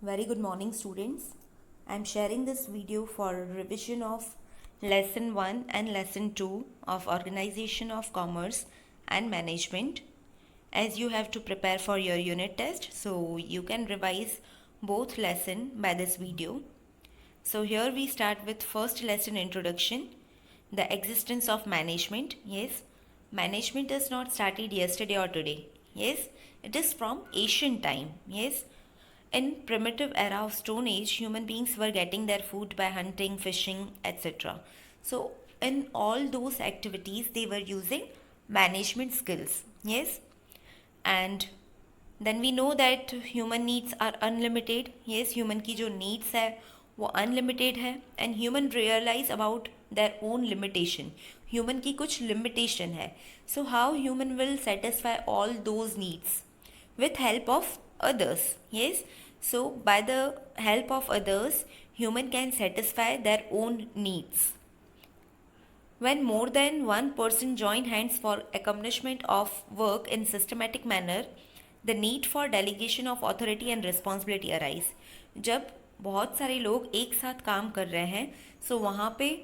Very good morning, students. I am sharing this video for revision of lesson 1 and lesson 2 of Organization of Commerce and Management, as you have to prepare for your unit test, so you can revise both lesson by this video. So here we start with first lesson introduction, the existence of management. Yes, management is not started yesterday or today. Yes, it is from ancient time. Yes, in primitive era of Stone Age, human beings were getting their food by hunting, fishing, etc. So in all those activities, they were using management skills. Yes, and then we know that human needs are unlimited. Yes, human की जो needs है वो unlimited है, and human realize about their own limitation. Human की कुछ limitation है. So how human will satisfy all those needs? With help of others. Yes, so by the help of others, human can satisfy their own needs. When more than one person join hands for accomplishment of work in systematic manner, the need for delegation of authority and responsibility arise. जब बहुत सारे लोग एक साथ काम कर रहे हैं, so वहाँ पे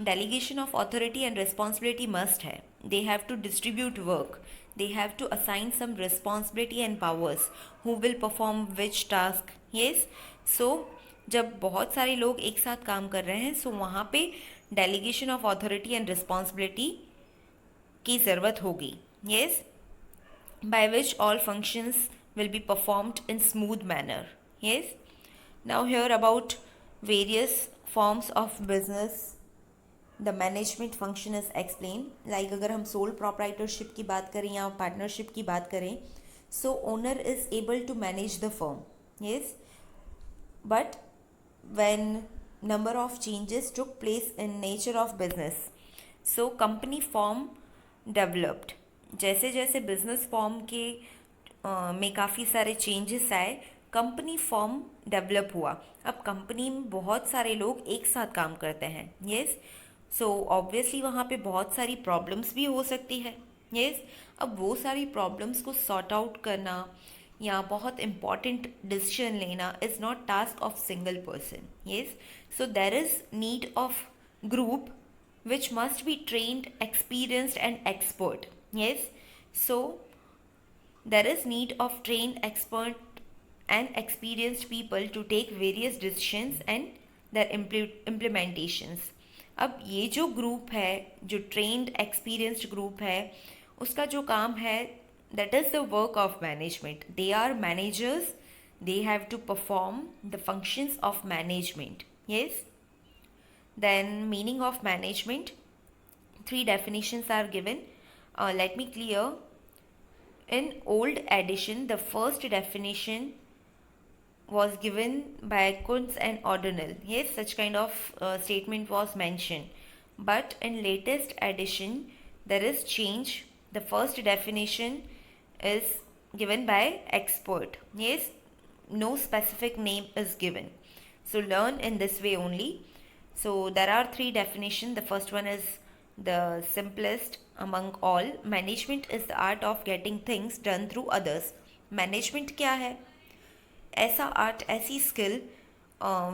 delegation of authority and responsibility must है. They have to distribute work. They have to assign some responsibility and powers. Who will perform which task? Yes. So जब बहुत सारे लोग एक साथ काम कर रहे हैं, सो वहाँ पे delegation of authority and responsibility की ज़रूरत होगी. Yes, by which all functions will be performed in smooth manner. Yes. Now here about various forms of business the management function is explained. Like अगर हम sole proprietorship की बात करें या partnership की बात करें, so owner is able to manage the firm. Yes. But when number of changes took place in nature of business, so company form developed. जैसे जैसे बिजनेस फॉर्म के में काफ़ी सारे चेंजेस आए, कंपनी फॉर्म डेवलप हुआ. अब कंपनी में बहुत सारे लोग एक साथ काम करते हैं. येस, सो ऑब्वियसली वहाँ पे बहुत सारी प्रॉब्लम्स भी हो सकती है. येस, अब वो सारी प्रॉब्लम्स को सॉर्ट आउट करना या बहुत इम्पॉर्टेंट डिसीजन लेना is not task of single person. Yes, so there is need of group which must be trained, experienced and expert. Yes, so there is need of trained, expert and experienced people to take various decisions and their implementations. अब ये जो group है, जो trend experienced group है, उसका जो काम है, that is the work of management. They are managers. They have to perform the functions of management. Yes. Then meaning of management, 3 definitions are given. Let me clear. In old edition, the first definition was given by Kuntz and O'Donnell. Yes, such kind of statement was mentioned. But in latest edition, there is change. The first definition is given by expert. Yes, no specific name is given. So learn in this way only. So there are 3 definitions. The first one is the simplest among all. Management is the art of getting things done through others. Management क्या है? ऐसा art, ऐसी skill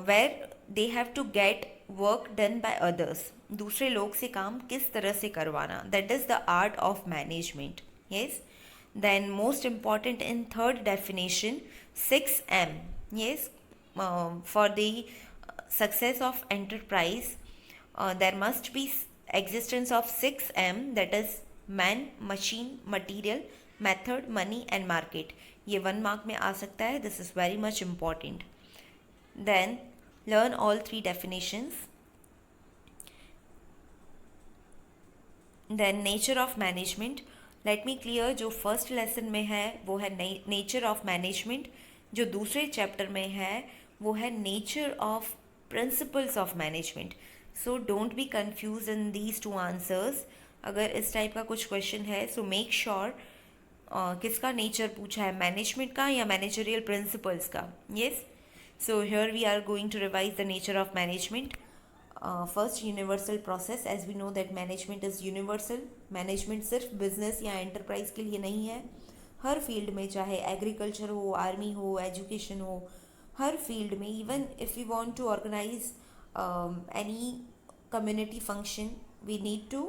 where they have to get work done by others. दूसरे लोग से काम किस तरह से करवाना. That is the art of management. Yes. Then most important in third definition, 6M. Yes. For the success of enterprise, there must be existence of 6M, that is man, machine, material, method, money and market. ये 1 mark में आ सकता है. This is very much important. Then learn all 3 definitions. Then nature of management. Let me clear, जो first lesson में है वो है nature of management. जो दूसरे चैप्टर में है वो है nature of principles of management. So don't be confuse in these 2 answers. अगर इस टाइप का कुछ क्वेश्चन है, सो मेक श्योर किसका नेचर पूछा है, मैनेजमेंट का या मैनेजरियल प्रिंसिपल्स का. Yes, so here we are going to revise the nature of management. First, universal process. As we know that management is universal. Management सिर्फ business या enterprise के लिए नहीं है. हर फील्ड में, चाहे एग्रीकल्चर हो, आर्मी हो, एजुकेशन हो, हर फील्ड में, even if you want to organise any community function, we need to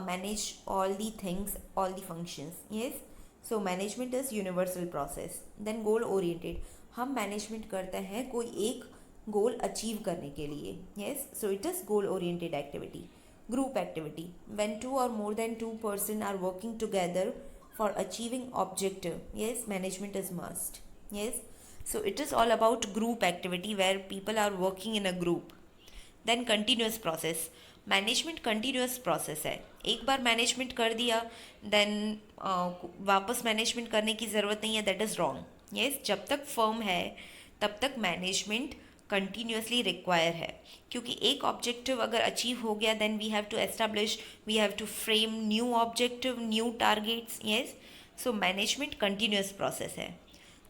manage all the things, all the functions. Yes, so management is universal process. Then goal oriented, हम management करते हैं कोई एक goal achieve करने के लिए. Yes, so it is goal oriented activity. Group activity, when two or more than two person are working together for achieving objective. Yes, management is must. Yes, so it is all about group activity where people are working in a group. Then continuous process, management continuous process है. एक बार management कर दिया then वापस management करने की ज़रूरत नहीं है, दैट इज़ रॉन्ग. यस, जब तक फर्म है तब तक मैनेजमेंट कंटिन्यूसली रिक्वायर है, क्योंकि एक ऑब्जेक्टिव अगर अचीव हो गया then we have to establish, we have to frame new objective, new targets. Yes, so management continuous process है.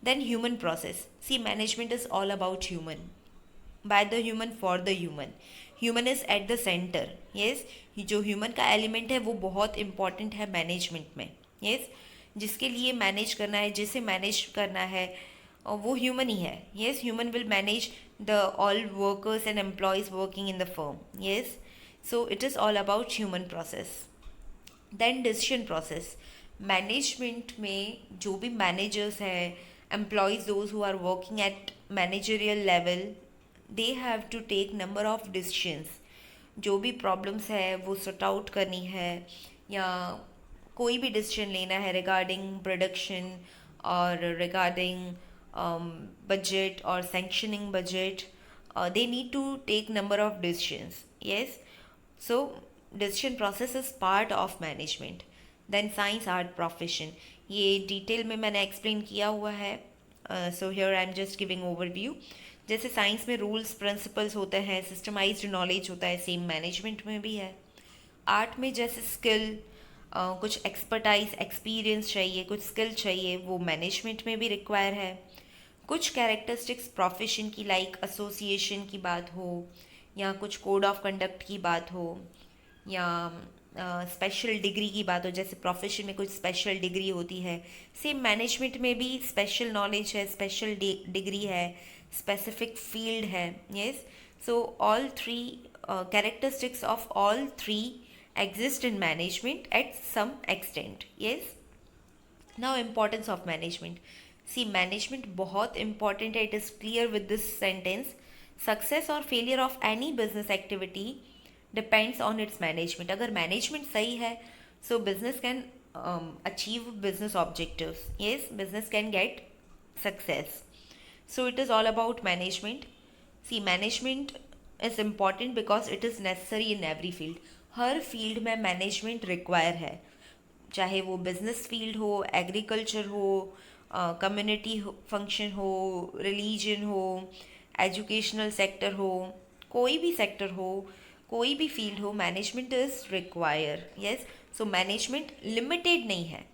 Then human process, see management is all about human, by the human for the human. Human is at the center. Yes, जो human का element है वो बहुत important है management में. Yes, जिसके लिए मैनेज करना है, जिसे मैनेज करना है वो ह्यूमन ही है. Yes, human will manage the all workers and employees working in the firm. Yes, so it is all about human process. Then decision process, management में जो भी मैनेजर्स हैं, employees, those who are working at managerial level, they have to take number of decisions. जो भी problems है वो sort out करनी है या कोई भी डिसीजन लेना है रिगार्डिंग प्रोडक्शन और रिगार्डिंग बजट और sanctioning budget, they need to take number of decisions. Yes, so decision process is part of management. Then science art profession, ये डिटेल में मैंने एक्सप्लेन किया हुआ है. So here I am just giving overview. जैसे science में rules principles होते हैं, सिस्टमाइज्ड नॉलेज होता है, सेम मैनेजमेंट में भी है. आर्ट में जैसे स्किल, कुछ एक्सपर्टाइज, एक्सपीरियंस चाहिए, कुछ स्किल चाहिए, वो मैनेजमेंट में भी रिक्वायर है. कुछ कैरेक्टरिस्टिक्स प्रोफेशन की, लाइक एसोसिएशन की बात हो या कुछ कोड ऑफ कंडक्ट की बात हो या स्पेशल डिग्री की बात हो, जैसे प्रोफेशन में कुछ स्पेशल डिग्री होती है, सेम मैनेजमेंट में भी स्पेशल नॉलेज है, स्पेशल डिग्री है, specific field है. Yes, so all three characteristics of all three exist in management at some extent. Yes, now importance of management. See, management बहुत important है. It is clear with this sentence. Success or failure of any business activity depends on its management. अगर management सही है so business can achieve business objectives. Yes, business can get success. So it is all about management. See, management is important because it is necessary in every field. Her field में management require है, चाहे वो business field हो, agriculture हो, community function हो, religion हो, educational sector हो, कोई भी सेक्टर हो, कोई भी फील्ड हो, management is require. Yes, so management limited नहीं है,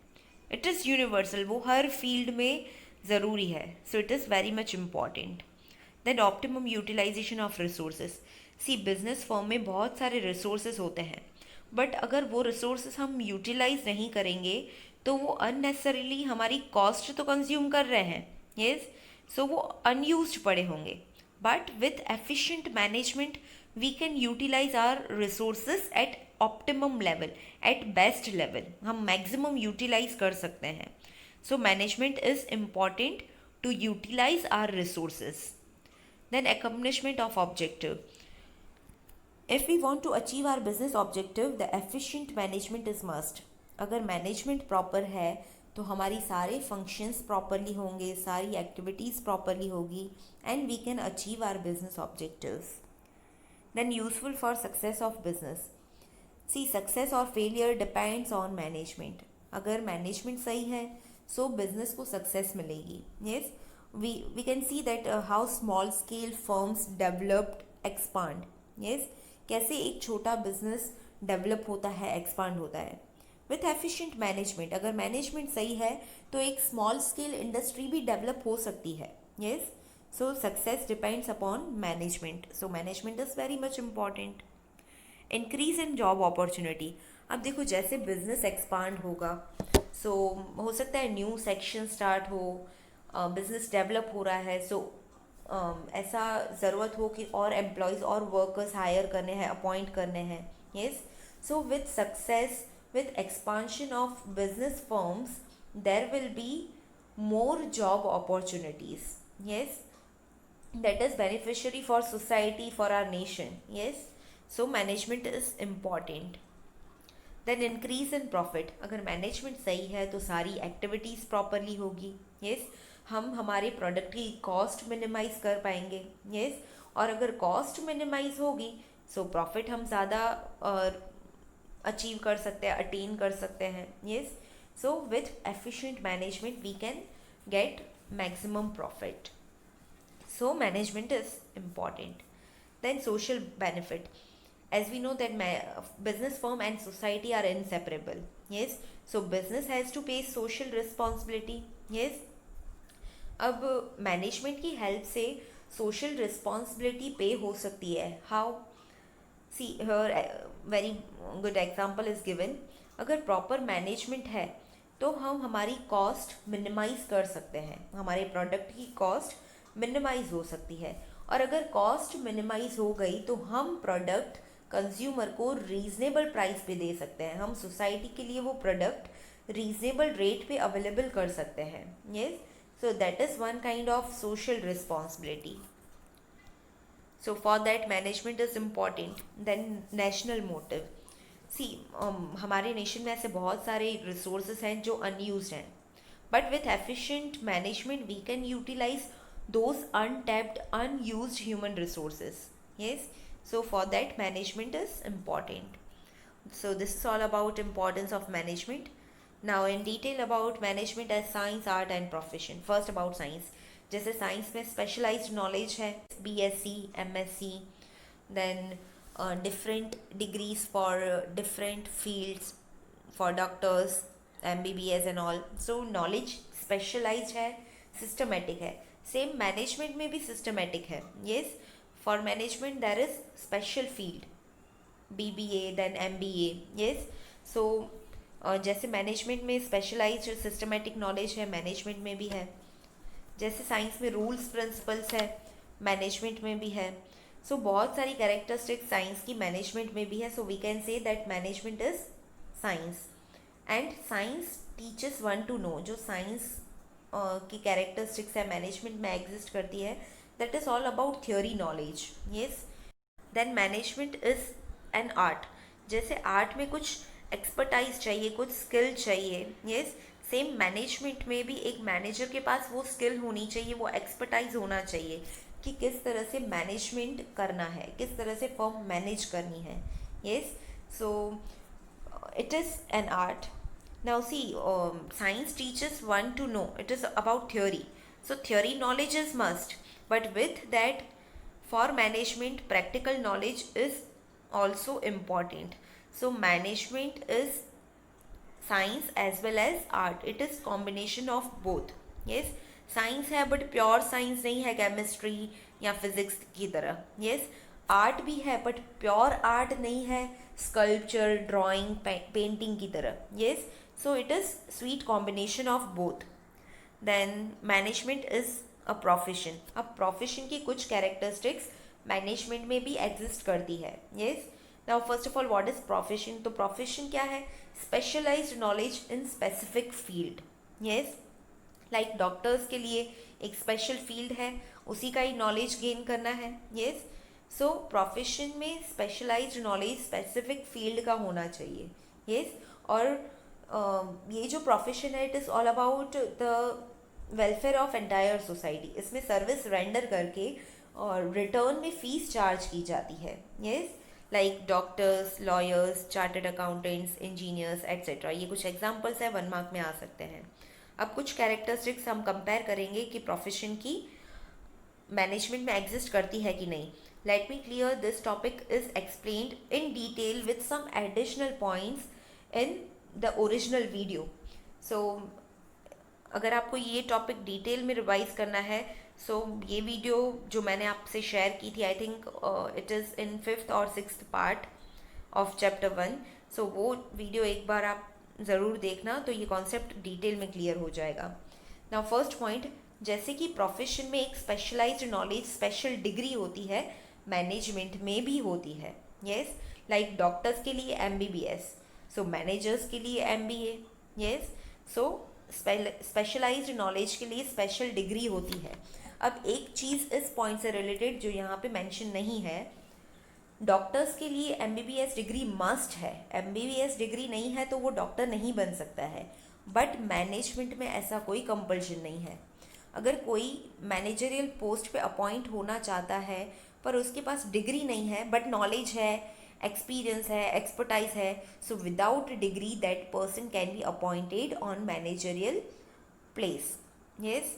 इट इज़ यूनिवर्सल, वो हर फील्ड में ज़रूरी है. So it is very much important. Then optimum utilisation of resources. See, business firm में बहुत सारे रिसोर्सेज होते हैं, बट अगर वो रिसोर्सेज हम यूटिलाइज नहीं करेंगे तो वो अननेसेसरीली हमारी कॉस्ट तो कंज्यूम कर रहे हैं. यस, सो वो अनयूज्ड पड़े होंगे. But with efficient management we can utilise our resources at optimum level, at best level. हम मैक्सिमम यूटिलाइज कर सकते हैं. So management is important to utilize our resources. Then accomplishment of objective. If we want to achieve our business objective, the efficient management is must. अगर management proper है तो हमारी सारे functions properly होंगे, सारी एक्टिविटीज़ प्रॉपरली होगी and we can achieve our business objectives. Then useful for success of business. See, success और failure depends on management. अगर मैनेजमेंट सही है सो बिजनेस को सक्सेस मिलेगी. Yes, we can see that how small scale firms developed expand. Yes, कैसे एक छोटा business develop होता है, एक्सपांड होता है विथ एफिशिएंट मैनेजमेंट. अगर मैनेजमेंट सही है तो एक स्मॉल स्केल इंडस्ट्री भी डेवलप हो सकती है. Yes, so success depends upon management. So management is very much important. Increase in job opportunity. अब देखो, जैसे बिजनेस एक्सपांड होगा सो हो सकता है न्यू सेक्शन स्टार्ट हो, बिजनेस डेवलप हो रहा है, सो ऐसा ज़रूरत हो कि और एम्प्लॉयज़ और वर्कर्स हायर करने हैं, अपॉइंट करने हैं. Yes, so with success, with expansion of business firms, there will be more job opportunities. Yes, that is beneficiary for society, for our nation. Yes, so management is important. Then increase in profit. अगर management सही है तो सारी activities properly होगी. Yes, हम हमारे product की cost minimise कर पाएंगे. यस, और अगर कॉस्ट मिनिमाइज होगी सो प्रॉफिट हम ज़्यादा अचीव कर सकते हैं, अटेन कर सकते हैं. Yes, so with efficient management we can get maximum profit. So management is important. Then social benefit. As we know that business firm and society are inseparable. Yes, so business has to pay social responsibility. Yes, अब management की help से social responsibility पे हो सकती है. How? See here very good example is given. अगर proper management है तो हम हमारी कॉस्ट मिनिमाइज कर सकते हैं, हमारे प्रोडक्ट की कॉस्ट मिनिमाइज हो सकती है. और अगर कॉस्ट मिनिमाइज हो गई तो हम प्रोडक्ट कंज्यूमर को रीजनेबल प्राइस पे दे सकते हैं, हम सोसाइटी के लिए वो प्रोडक्ट रीजनेबल रेट पे अवेलेबल कर सकते हैं. Yes, so that is one kind of social responsibility. So for that management is important. Then national motive. See हमारे नेशन में ऐसे बहुत सारे रिसोर्सेज हैं जो अनयूज्ड हैं, but with efficient management we can utilise those untapped, unused human resources. Yes, so for that management is important. So this is all about importance of management. Now in detail about management as science, art and profession. First about science. जैसे science में specialised knowledge है, BSc, MSc, then different degrees for different fields for doctors, MBBS and all. So knowledge specialized है, systematic है. Same management में भी systematic है. Yes, for management there is special field, BBA then MBA. Yes, so जैसे management में specialized systematic knowledge है, management में भी है. जैसे साइंस में रूल्स प्रिंसिपल्स है, मैनेजमेंट में भी है. सो बहुत सारी कैरेक्टरिस्टिक्स साइंस की मैनेजमेंट में भी है. So we can say that management is science. And science teachers one to know. जो साइंस की कैरेक्टरिस्टिक्स है मैनेजमेंट में एग्जिस्ट करती है, that is all about theory knowledge. Yes, then management is an art. जैसे आर्ट में कुछ expertise चाहिए, कुछ स्किल चाहिए. येस, सेम मैनेजमेंट में भी एक मैनेजर के पास वो स्किल होनी चाहिए, वो एक्सपर्टाइज होना चाहिए कि किस तरह से मैनेजमेंट करना है, किस तरह से फर्म मैनेज करनी है. Yes, so it is an art. Now see, science teaches one to know. It is about theory. So theory knowledge is must. But with that, for management, practical knowledge is also important. So management is science as well as art. It is combination of both. Yes, science है but pure science नहीं है chemistry या physics की तरह. Yes, art भी है but pure art नहीं है sculpture, drawing, painting की तरह. Yes, so it is sweet combination of both. Then management is a profession. अब profession की कुछ characteristics management में भी exist करती है. Yes, now first of all what is profession? तो profession क्या है? Specialized knowledge in specific field. Yes, like doctors के लिए एक special field है, उसी का ही knowledge gain करना है. Yes, so profession में specialized knowledge specific field का होना चाहिए. Yes, और ये जो प्रोफेशन है it is all about the welfare of entire society. इसमें सर्विस रेंडर करके और रिटर्न में फ़ीस चार्ज की जाती है. Yes, like doctors, lawyers, chartered accountants, engineers etcetera. ये कुछ एग्जांपल्स हैं, 1 मार्क में आ सकते हैं. अब कुछ कैरेक्टरिस्टिक्स हम कंपेयर करेंगे कि प्रोफेशन की मैनेजमेंट में एग्जिस्ट करती है कि नहीं. Let me clear this topic is explained in detail with some additional points in the original video. So अगर आपको ये टॉपिक डिटेल में रिवाइज करना है सो ये वीडियो जो मैंने आपसे शेयर की थी, I think it is in 5th और 6th पार्ट ऑफ चैप्टर 1. सो वो वीडियो एक बार आप ज़रूर देखना, तो ये कॉन्सेप्ट डिटेल में क्लियर हो जाएगा. नाउ फर्स्ट पॉइंट, जैसे कि प्रोफेशन में एक स्पेशलाइज्ड नॉलेज, स्पेशल डिग्री होती है, मैनेजमेंट में भी होती है। यस, लाइक डॉक्टर्स के लिए MBBS, सो मैनेजर्स के लिए MBA। यस, सो स्पेशलाइज्ड नॉलेज के लिए स्पेशल डिग्री होती है। अब एक चीज़ इस पॉइंट से रिलेटेड जो यहाँ पे मेंशन नहीं है, डॉक्टर्स के लिए MBBS डिग्री मस्ट है। MBBS डिग्री नहीं है तो वो डॉक्टर नहीं बन सकता है, बट मैनेजमेंट में ऐसा कोई कंपल्शन नहीं है। अगर कोई मैनेजरियल पोस्ट पे अपॉइंट होना चाहता है पर उसके पास डिग्री नहीं है बट नॉलेज है, एक्सपीरियंस है, एक्सपर्टाइज है, so without degree that person can be appointed on managerial place. Yes,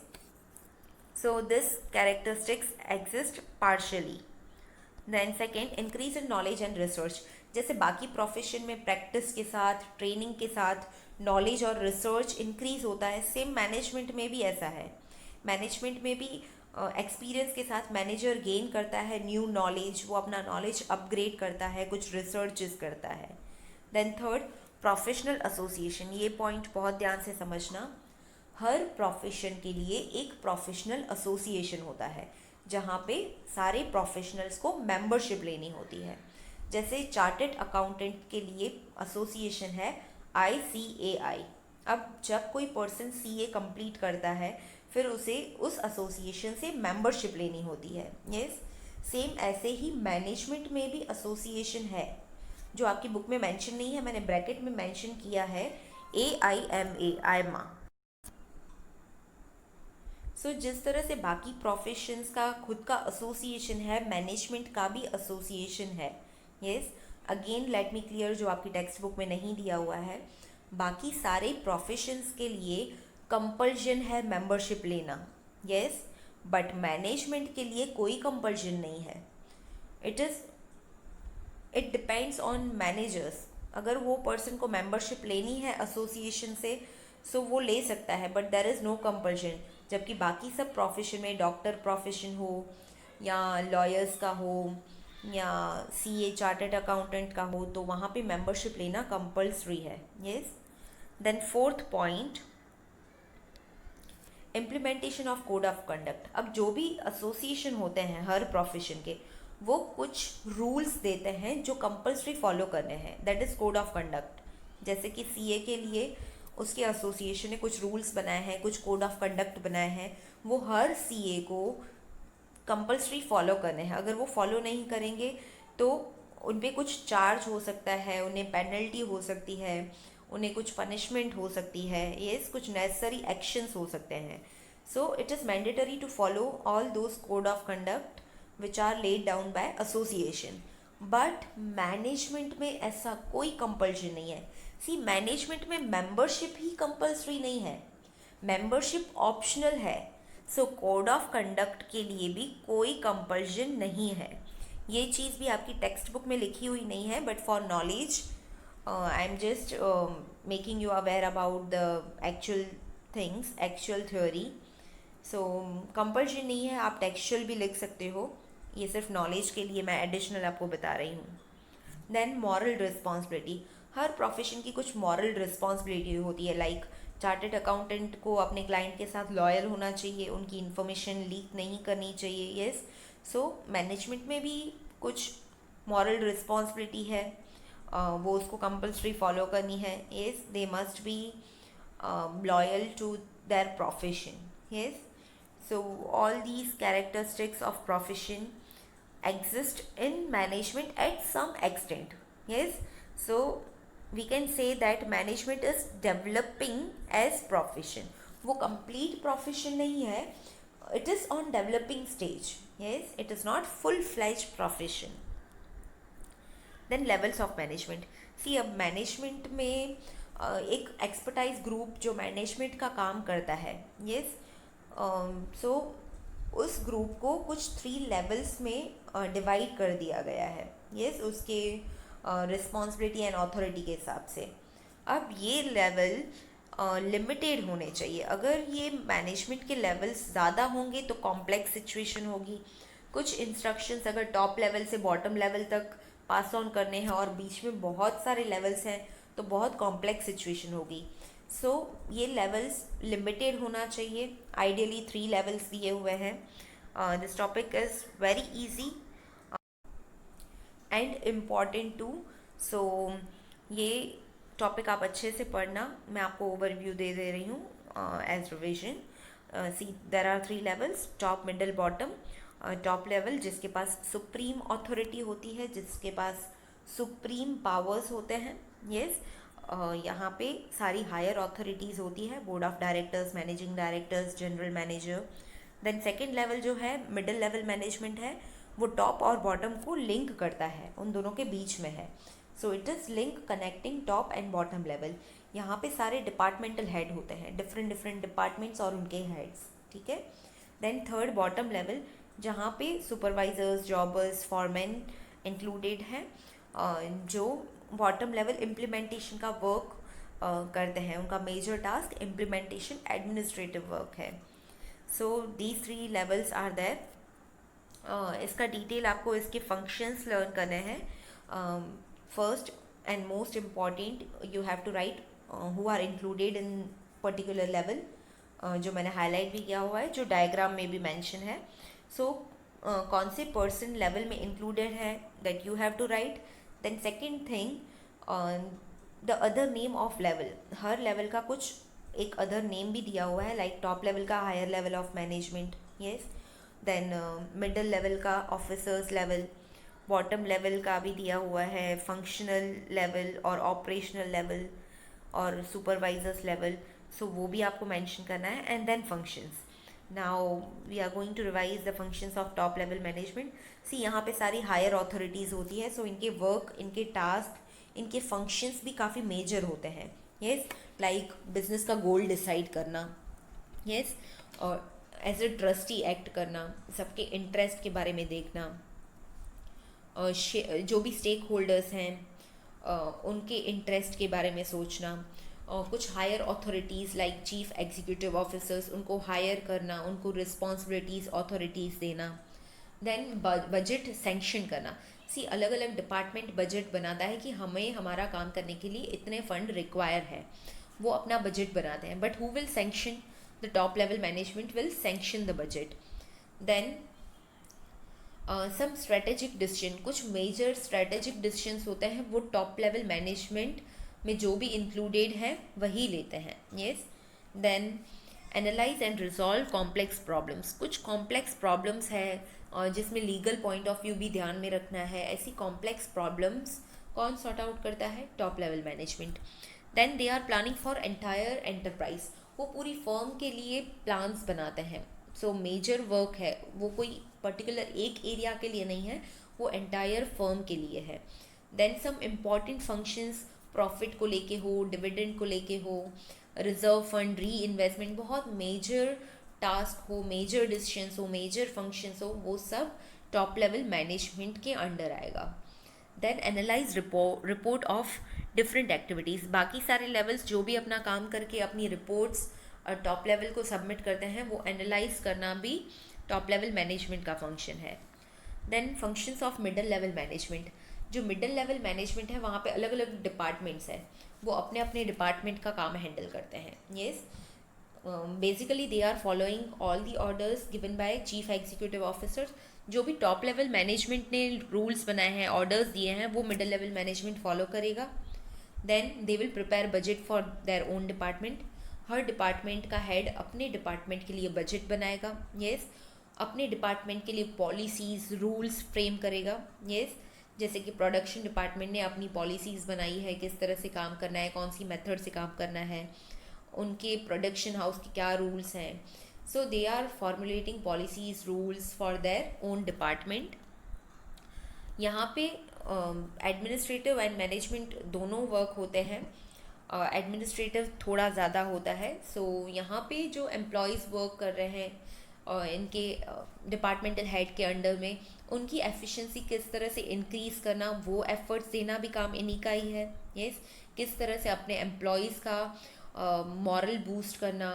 so this characteristics exist partially. Then second, increase in knowledge and research. जैसे बाकी प्रोफेशन में प्रैक्टिस के साथ, ट्रेनिंग के साथ नॉलेज और रिसर्च इंक्रीज होता है, सेम मैनेजमेंट में भी ऐसा है। मैनेजमेंट में भी एक्सपीरियंस के साथ मैनेजर गेन करता है न्यू नॉलेज, वो अपना नॉलेज अपग्रेड करता है, कुछ रिसर्चेस करता है। Then third, professional association. ये पॉइंट बहुत ध्यान से समझना। हर प्रोफेशन के लिए एक प्रोफेशनल एसोसिएशन होता है जहाँ पे सारे प्रोफेशनल्स को मेंबरशिप लेनी होती है। जैसे चार्टर्ड अकाउंटेंट के लिए एसोसिएशन है ICAI। अब जब कोई पर्सन CA कंप्लीट करता है फिर उसे उस एसोसिएशन से मेंबरशिप लेनी होती है। यस, सेम ऐसे ही मैनेजमेंट में भी एसोसिएशन है जो आपकी बुक में मेंशन नहीं है, मैंने ब्रैकेट में मेंशन किया है, AIMA। सो जिस तरह से बाकी प्रोफेशंस का खुद का एसोसिएशन है, मैनेजमेंट का भी एसोसिएशन है। Yes, again let me clear, जो आपकी टेक्स्ट बुक में नहीं दिया हुआ है, बाकी सारे प्रोफेशंस के लिए कंपल्शन है मेंबरशिप लेना। यस, बट मैनेजमेंट के लिए कोई कंपल्शन नहीं है। It depends on managers. अगर वो पर्सन को मेंबरशिप लेनी है एसोसिएशन से सो वो ले सकता है, but there is no compulsion. जबकि बाकी सब प्रोफेशन में, डॉक्टर प्रोफेशन हो या लॉयर्स का हो या CA चार्टर्ड अकाउंटेंट का हो, तो वहाँ पे मेंबरशिप लेना कंपल्सरी है। Yes, then fourth point, implementation of code of conduct. अब जो भी एसोसिएशन होते हैं हर प्रोफेशन के, वो कुछ रूल्स देते हैं जो कंपल्सरी फॉलो करने हैं, that is code of conduct. जैसे कि CA के लिए उसके एसोसिएशन ने कुछ रूल्स बनाए हैं, कुछ कोड ऑफ कंडक्ट बनाए हैं, वो हर CA को कंपल्सरी फॉलो करने हैं। अगर वो फॉलो नहीं करेंगे तो उन पर कुछ चार्ज हो सकता है, उन्हें पेनल्टी हो सकती है, उन्हें कुछ पनिशमेंट हो सकती है, यस, कुछ नेसेसरी एक्शंस हो सकते हैं। So it is mandatory to follow all those code of conduct which are laid down by association. But management में ऐसा कोई कंपल्शन नहीं है। सी, मैनेजमेंट में मेंबरशिप ही कंपल्सरी नहीं है, मेंबरशिप ऑप्शनल है। सो कोड ऑफ कंडक्ट के लिए भी कोई कंपल्शन नहीं है। ये चीज़ भी आपकी टेक्स्ट बुक में लिखी हुई नहीं है, but for knowledge I am just making you aware about the actual things, actual theory. So compulsion नहीं है, आप टेक्सचुअल भी लिख सकते हो। ये सिर्फ नॉलेज के लिए मैं एडिशनल आपको बता रही हूँ। Then moral responsibility. हर प्रोफेशन की कुछ मॉरल रिस्पॉन्सिबिलिटी होती है, लाइक चार्टर्ड अकाउंटेंट को अपने क्लाइंट के साथ लॉयल होना चाहिए, उनकी इन्फॉर्मेशन लीक नहीं करनी चाहिए। यस, सो मैनेजमेंट में भी कुछ मॉरल रिस्पॉन्सिबिलिटी है, वो उसको कंपल्सरी फॉलो करनी है। Yes, they must be loyal to their profession. Yes, so all these characteristics of profession exist in management at some extent. Yes, so we can say that management is developing as profession. वो complete profession नहीं है, it is on developing stage. Yes, it is not full-fledged profession. Then levels of management. See, अब management में एक expertise group जो management का काम करता है, yes, सो उस ग्रुप को कुछ 3 लेवल्स में डिवाइड कर दिया गया है। यस, उसके रिस्पॉन्सिबिलिटी एंड अथॉरिटी के हिसाब से। अब ये लेवल लिमिटेड होने चाहिए। अगर ये मैनेजमेंट के लेवल्स ज़्यादा होंगे तो कॉम्प्लेक्स सिचुएशन होगी। कुछ इंस्ट्रक्शंस अगर टॉप लेवल से बॉटम लेवल तक पास ऑन करने हैं और बीच में बहुत सारे लेवल्स हैं तो बहुत कॉम्प्लेक्स सिचुएशन होगी। सो ये लेवल्स लिमिटेड होना चाहिए, आइडियली 3 लेवल्स दिए हुए हैं. This topic is very easy and important too. So ये टॉपिक आप अच्छे से पढ़ना. मैं आपको ओवरव्यू दे रही हूँ as revision. See there are 3 levels, top middle bottom. Top level जिसके पास सुप्रीम अथॉरिटी होती है, जिसके पास सुप्रीम पावर्स होते हैं. यस, यहाँ पे सारी हायर अथॉरिटीज़ होती है, board of directors, managing directors, general manager. Then second level जो है मिडिल लेवल मैनेजमेंट है, वो टॉप और बॉटम को लिंक करता है, उन दोनों के बीच में है. So it is link connecting top and bottom level. यहाँ पे सारे डिपार्टमेंटल हेड होते हैं, डिफरेंट डिफरेंट डिपार्टमेंट्स और उनके हेड्स. ठीक है. देन थर्ड बॉटम लेवल, जहाँ पे सुपरवाइजर्स, जॉबर्स, फॉरमैन इंक्लूडेड हैं, जो बॉटम लेवल इम्प्लीमेंटेशन का वर्क करते हैं. उनका major task implementation administrative work है. So these 3 levels are there. इसका डिटेल आपको इसके फंक्शंस लर्न करने हैं. First and most important, you have to write who are included in particular level, जो मैंने हाईलाइट भी किया हुआ है, जो डायग्राम में भी मेंशन है. सो कौन से पर्सन लेवल में इंक्लूडेड है, that you have to write. Then second thing, the other name of level. हर लेवल का कुछ एक अदर नेम भी दिया हुआ है, लाइक टॉप लेवल का higher level of management. Yes. Then middle level का ऑफिसर्स लेवल, बॉटम लेवल का भी दिया हुआ है फंक्शनल लेवल और ऑपरेशनल लेवल और सुपरवाइजर्स लेवल. सो वो भी आपको मेंशन करना है. And then functions. Now we are going to revise the functions of top level management. See यहाँ पे सारी हायर अथॉरिटीज़ होती है, सो इनके वर्क, इनके टास्क, इनके फंक्शंस भी काफ़ी मेजर होते हैं. यस, लाइक बिजनेस का गोल डिसाइड करना. यस, और एज ए ट्रस्टी एक्ट करना, सबके इंटरेस्ट के बारे में देखना, और जो भी स्टेक होल्डर्स हैं उनके इंटरेस्ट के बारे में सोचना, और कुछ higher authorities like chief executive officers, उनको हायर करना, उनको रिस्पॉन्सिबिलिटीज़, अथॉरिटीज़ देना. देन बजट सेंक्शन करना. सी अलग अलग डिपार्टमेंट बजट बनाता है कि हमें हमारा काम करने के लिए इतने फंड रिक्वायर है, वो अपना बजट बनाते हैं. But who will sanction? The top level management will sanction the budget. Then some strategic decision, कुछ मेजर स्ट्रेटेजिक डिसीजंस होते हैं, वो टॉप लेवल मैनेजमेंट में जो भी इंक्लूडेड है वही लेते हैं. Yes. Then analyse and resolve complex problems. कुछ कॉम्प्लेक्स प्रॉब्लम्स है और जिसमें लीगल पॉइंट ऑफ व्यू भी ध्यान में रखना है. ऐसी कॉम्प्लेक्स प्रॉब्लम्स कौन सॉर्ट आउट करता है? Top level management. Then they are planning for entire enterprise. वो पूरी फर्म के लिए प्लान्स बनाते हैं. सो मेजर वर्क है, वो कोई पर्टिकुलर एक एरिया के लिए नहीं है, वो एंटायर फर्म के लिए है. Then some important functions, profit को लेके हो, डिविडेंड को लेके हो, रिजर्व फंड, री इन्वेस्टमेंट, बहुत मेजर टास्क हो, मेजर डिसीजंस हो, मेजर फंक्शंस हो, वो सब टॉप लेवल मैनेजमेंट के अंडर आएगा. Then analyse report of different activities. बाकी सारे लेवल्स जो भी अपना काम करके अपनी रिपोर्ट्स टॉप लेवल को सबमिट करते हैं, वो एनालाइज करना भी टॉप लेवल मैनेजमेंट का फंक्शन है. Then functions of middle level management. जो मिडल लेवल मैनेजमेंट है, वहाँ पे अलग अलग डिपार्टमेंट्स हैं, वो अपने अपने डिपार्टमेंट का काम हैंडल करते हैं. Yes, basically they are following all the orders given by chief executive officers. जो भी टॉप लेवल मैनेजमेंट ने रूल्स बनाए हैं, ऑर्डर्स दिए हैं, वो मिडल लेवल मैनेजमेंट फॉलो करेगा. Then they will prepare budget for their own department. हर डिपार्टमेंट का हेड अपने डिपार्टमेंट के लिए बजट बनाएगा. येस, अपने डिपार्टमेंट के लिए पॉलिसीज़, रूल्स फ्रेम करेगा. येस, जैसे कि प्रोडक्शन डिपार्टमेंट ने अपनी पॉलिसीज़ बनाई है, किस तरह से काम करना है, कौन सी मेथड से काम करना है, उनके प्रोडक्शन हाउस के क्या रूल्स हैं. So they are formulating policies, rules for their own department. यहाँ पे एडमिनिस्ट्रेटिव एंड मैनेजमेंट दोनों वर्क होते हैं. एडमिनिस्ट्रेटिव थोड़ा ज़्यादा होता है. सो यहाँ पे जो एम्प्लॉयज़ वर्क कर रहे हैं इनके डिपार्टमेंटल हेड के अंडर में, उनकी एफिशिएंसी किस तरह से इंक्रीज़ करना, वो एफर्ट्स देना भी काम इन्हीं का ही है. यस, किस तरह से अपने एम्प्लॉयज़ का मॉरल बूस्ट करना,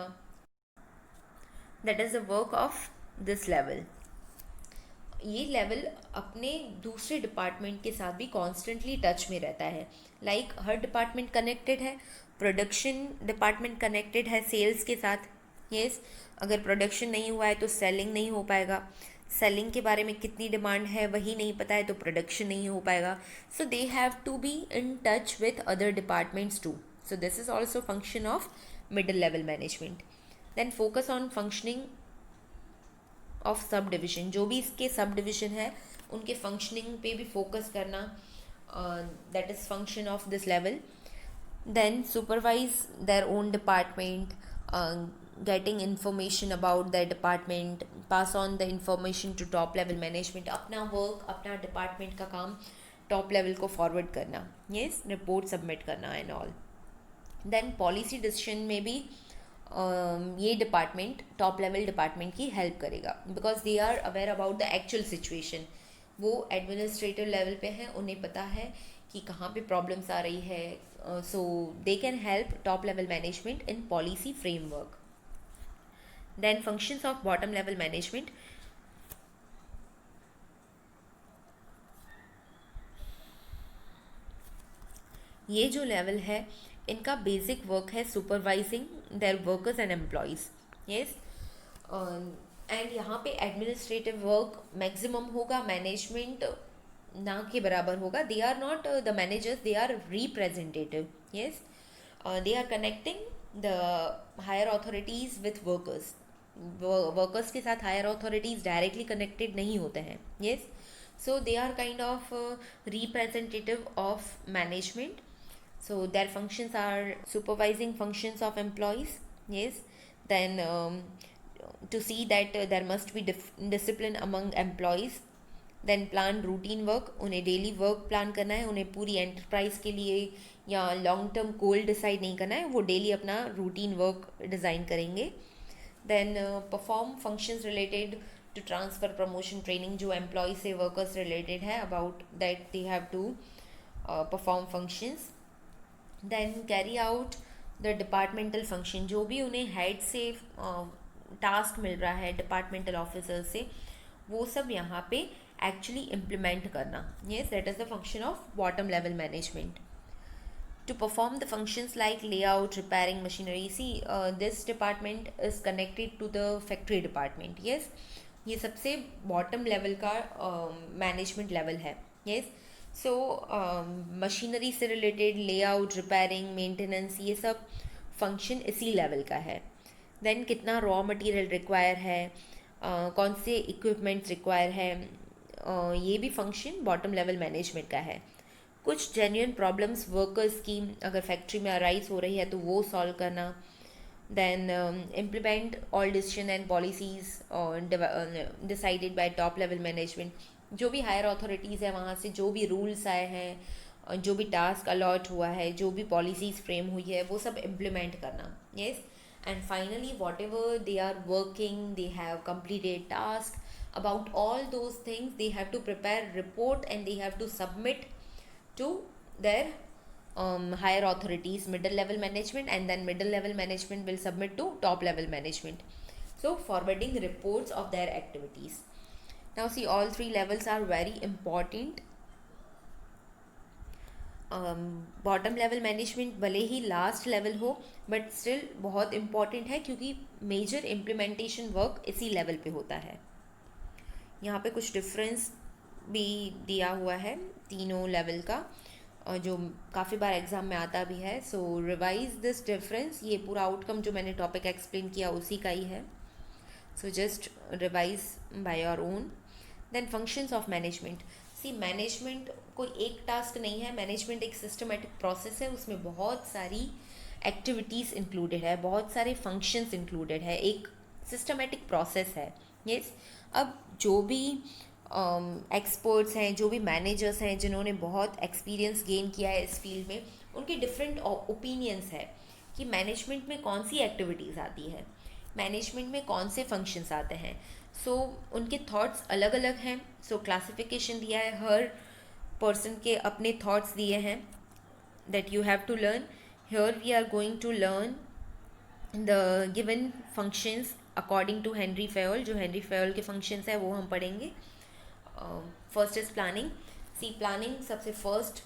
that is the work of this level. ये लेवल अपने दूसरे डिपार्टमेंट के साथ भी कॉन्स्टेंटली टच में रहता है। लाइक हर डिपार्टमेंट कनेक्टेड है, प्रोडक्शन डिपार्टमेंट कनेक्टेड है सेल्स के साथ। यस, अगर प्रोडक्शन नहीं हुआ है तो सेलिंग नहीं हो पाएगा, सेलिंग के बारे में कितनी डिमांड है वही नहीं पता है तो प्रोडक्शन नहीं हो पाएगा। So they have to be in touch with other departments too. So this is also function of middle level management. Then focus on functioning of sub division, जो भी इसके सब डिविजन है उनके फंक्शनिंग पे भी फोकस करना, that is function of this level. Then supervise their own department, getting information about their department, pass on the information to top level management, अपना work अपना डिपार्टमेंट का काम टॉप लेवल को फॉरवर्ड करना, yes, report submit करना and all. Then policy decision में भी ये डिपार्टमेंट टॉप लेवल डिपार्टमेंट की हेल्प करेगा, because they are aware about the actual situation. वो एडमिनिस्ट्रेटिव लेवल पे हैं, उन्हें पता है कि कहाँ पे प्रॉब्लम्स आ रही है, so they can help top level management in policy framework. Then functions of bottom level management, ये जो लेवल है इनका बेसिक वर्क है supervising their workers and employees, yes, and यहाँ पे एडमिनिस्ट्रेटिव वर्क मैक्सिमम होगा, मैनेजमेंट ना के बराबर होगा। They are not the managers, they are representative, yes, they are connecting the higher authorities with workers. Workers के साथ हायर अथॉरिटीज़ डायरेक्टली कनेक्टेड नहीं होते हैं, yes, so they are kind of representative of management. So their functions are supervising functions of employees, yes, then to see that there must be discipline among employees, then plan routine work, उन्हें daily work plan करना है, उन्हें पूरी enterprise के लिए या long term goal decide नहीं करना है, वो डेली अपना रूटीन वर्क डिज़ाइन करेंगे। Then perform functions related to transfer promotion training, जो एम्प्लॉय से वर्कर्स रिलेटेड है, about that they have to perform functions. Then carry out the departmental function, जो भी उन्हें हेड से टास्क मिल रहा है डिपार्टमेंटल ऑफिसर से, वो सब यहाँ पे एक्चुअली इम्प्लीमेंट करना, yes, that is the function of bottom level management. To perform the functions like layout, repairing machinery, see this department is connected to the factory department, yes, ये सबसे bottom level का management level है, yes. So machinery से related layout, repairing, maintenance, ये सब function इसी level का है। देन कितना रॉ मटेरियल रिक्वायर है, कौन से इक्विपमेंट्स रिक्वायर है, ये भी फंक्शन बॉटम लेवल मैनेजमेंट का है। कुछ जेन्युइन प्रॉब्लम्स वर्कर्स की अगर फैक्ट्री में अराइज हो रही है तो वो सॉल्व करना। Then implement all decision and policies decided by top level management, जो भी हायर अथॉरिटीज़ है वहाँ से जो भी रूल्स आए हैं, जो भी टास्क अलॉट हुआ है, जो भी पॉलिसीज़ फ्रेम हुई है, वो सब इम्प्लीमेंट करना, yes. And finally whatever they are working, they have completed task, about all those things they have to prepare report and they have to submit to their higher authorities, middle level management, and then middle level management will submit to top level management, so forwarding reports of their activities. Now see, all three levels are very important. Bottom level management भले ही last level हो but still बहुत important है, क्योंकि major implementation work इसी level पे होता है। यहाँ पे कुछ डिफरेंस भी दिया हुआ है तीनों लेवल का, जो काफ़ी बार एग्ज़ाम में आता भी है। सो रिवाइज दिस डिफरेंस, ये पूरा आउटकम जो मैंने टॉपिक एक्सप्लेन किया उसी का ही है, so just revise by your own. Then functions of management, see management कोई एक टास्क नहीं है, मैनेजमेंट एक सिस्टमेटिक प्रोसेस है, उसमें बहुत सारी एक्टिविटीज़ इंक्लूडेड है, बहुत सारे फंक्शंस इंक्लूडेड है, एक सिस्टमेटिक प्रोसेस है, यस। अब जो भी एक्सपर्ट्स हैं, जो भी मैनेजर्स हैं जिन्होंने बहुत एक्सपीरियंस गेन किया है इस फील्ड में, उनके डिफरेंट ओपिनियंस है कि मैनेजमेंट में कौन सी एक्टिविटीज़ आती है, मैनेजमेंट में कौन से फंक्शंस आते हैं। सो उनके थॉट्स अलग अलग हैं। सो क्लासिफिकेशन दिया है, हर पर्सन के अपने थॉट्स दिए हैं that you have to learn. Here we are going to learn the given functions according to Henri Fayol, जो हेनरी फेयोल के फंक्शंस है वो हम पढ़ेंगे। First is planning. See planning सबसे फर्स्ट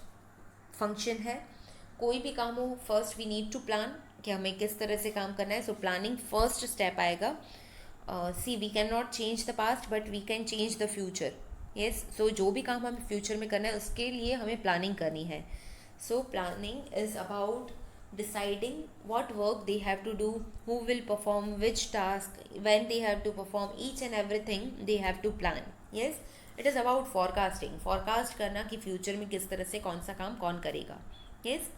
फंक्शन है. कोई भी काम हो, first we need to plan कि हमें किस तरह से काम करना है. सो प्लानिंग फर्स्ट स्टेप आएगा. See we can not change the past but we can change the future. Yes, so जो भी काम हमें फ्यूचर में करना है उसके लिए हमें प्लानिंग करनी है. So planning is about deciding what work they have to do, who will perform which task, when they have to perform each and everything they have to plan. Yes, it is about forecasting. Forecast करना कि future में किस तरह से कौन सा काम कौन करेगा. Yes,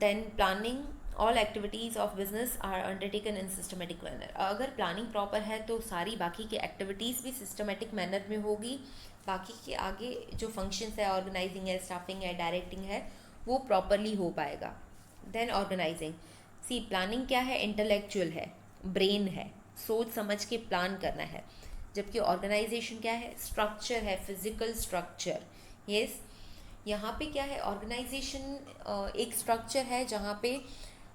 then planning all activities of business are undertaken in systematic manner. अगर प्लानिंग प्रॉपर है तो सारी बाकी की एक्टिविटीज़ भी सिस्टमेटिक मैनर में होगी. बाकी के आगे जो फंक्शंस है, ऑर्गेनाइजिंग है, स्टाफिंग है, डायरेक्टिंग है, वो प्रॉपरली हो पाएगा. Then organising. सी प्लानिंग क्या है? इंटेलेक्चुअल है, ब्रेन है, सोच समझ के प्लान करना है. जबकि ऑर्गेनाइजेशन क्या है? स्ट्रक्चर है, फिजिकल स्ट्रक्चर. यस, यहाँ पे क्या है? ऑर्गेनाइजेशन एक स्ट्रक्चर है जहाँ पे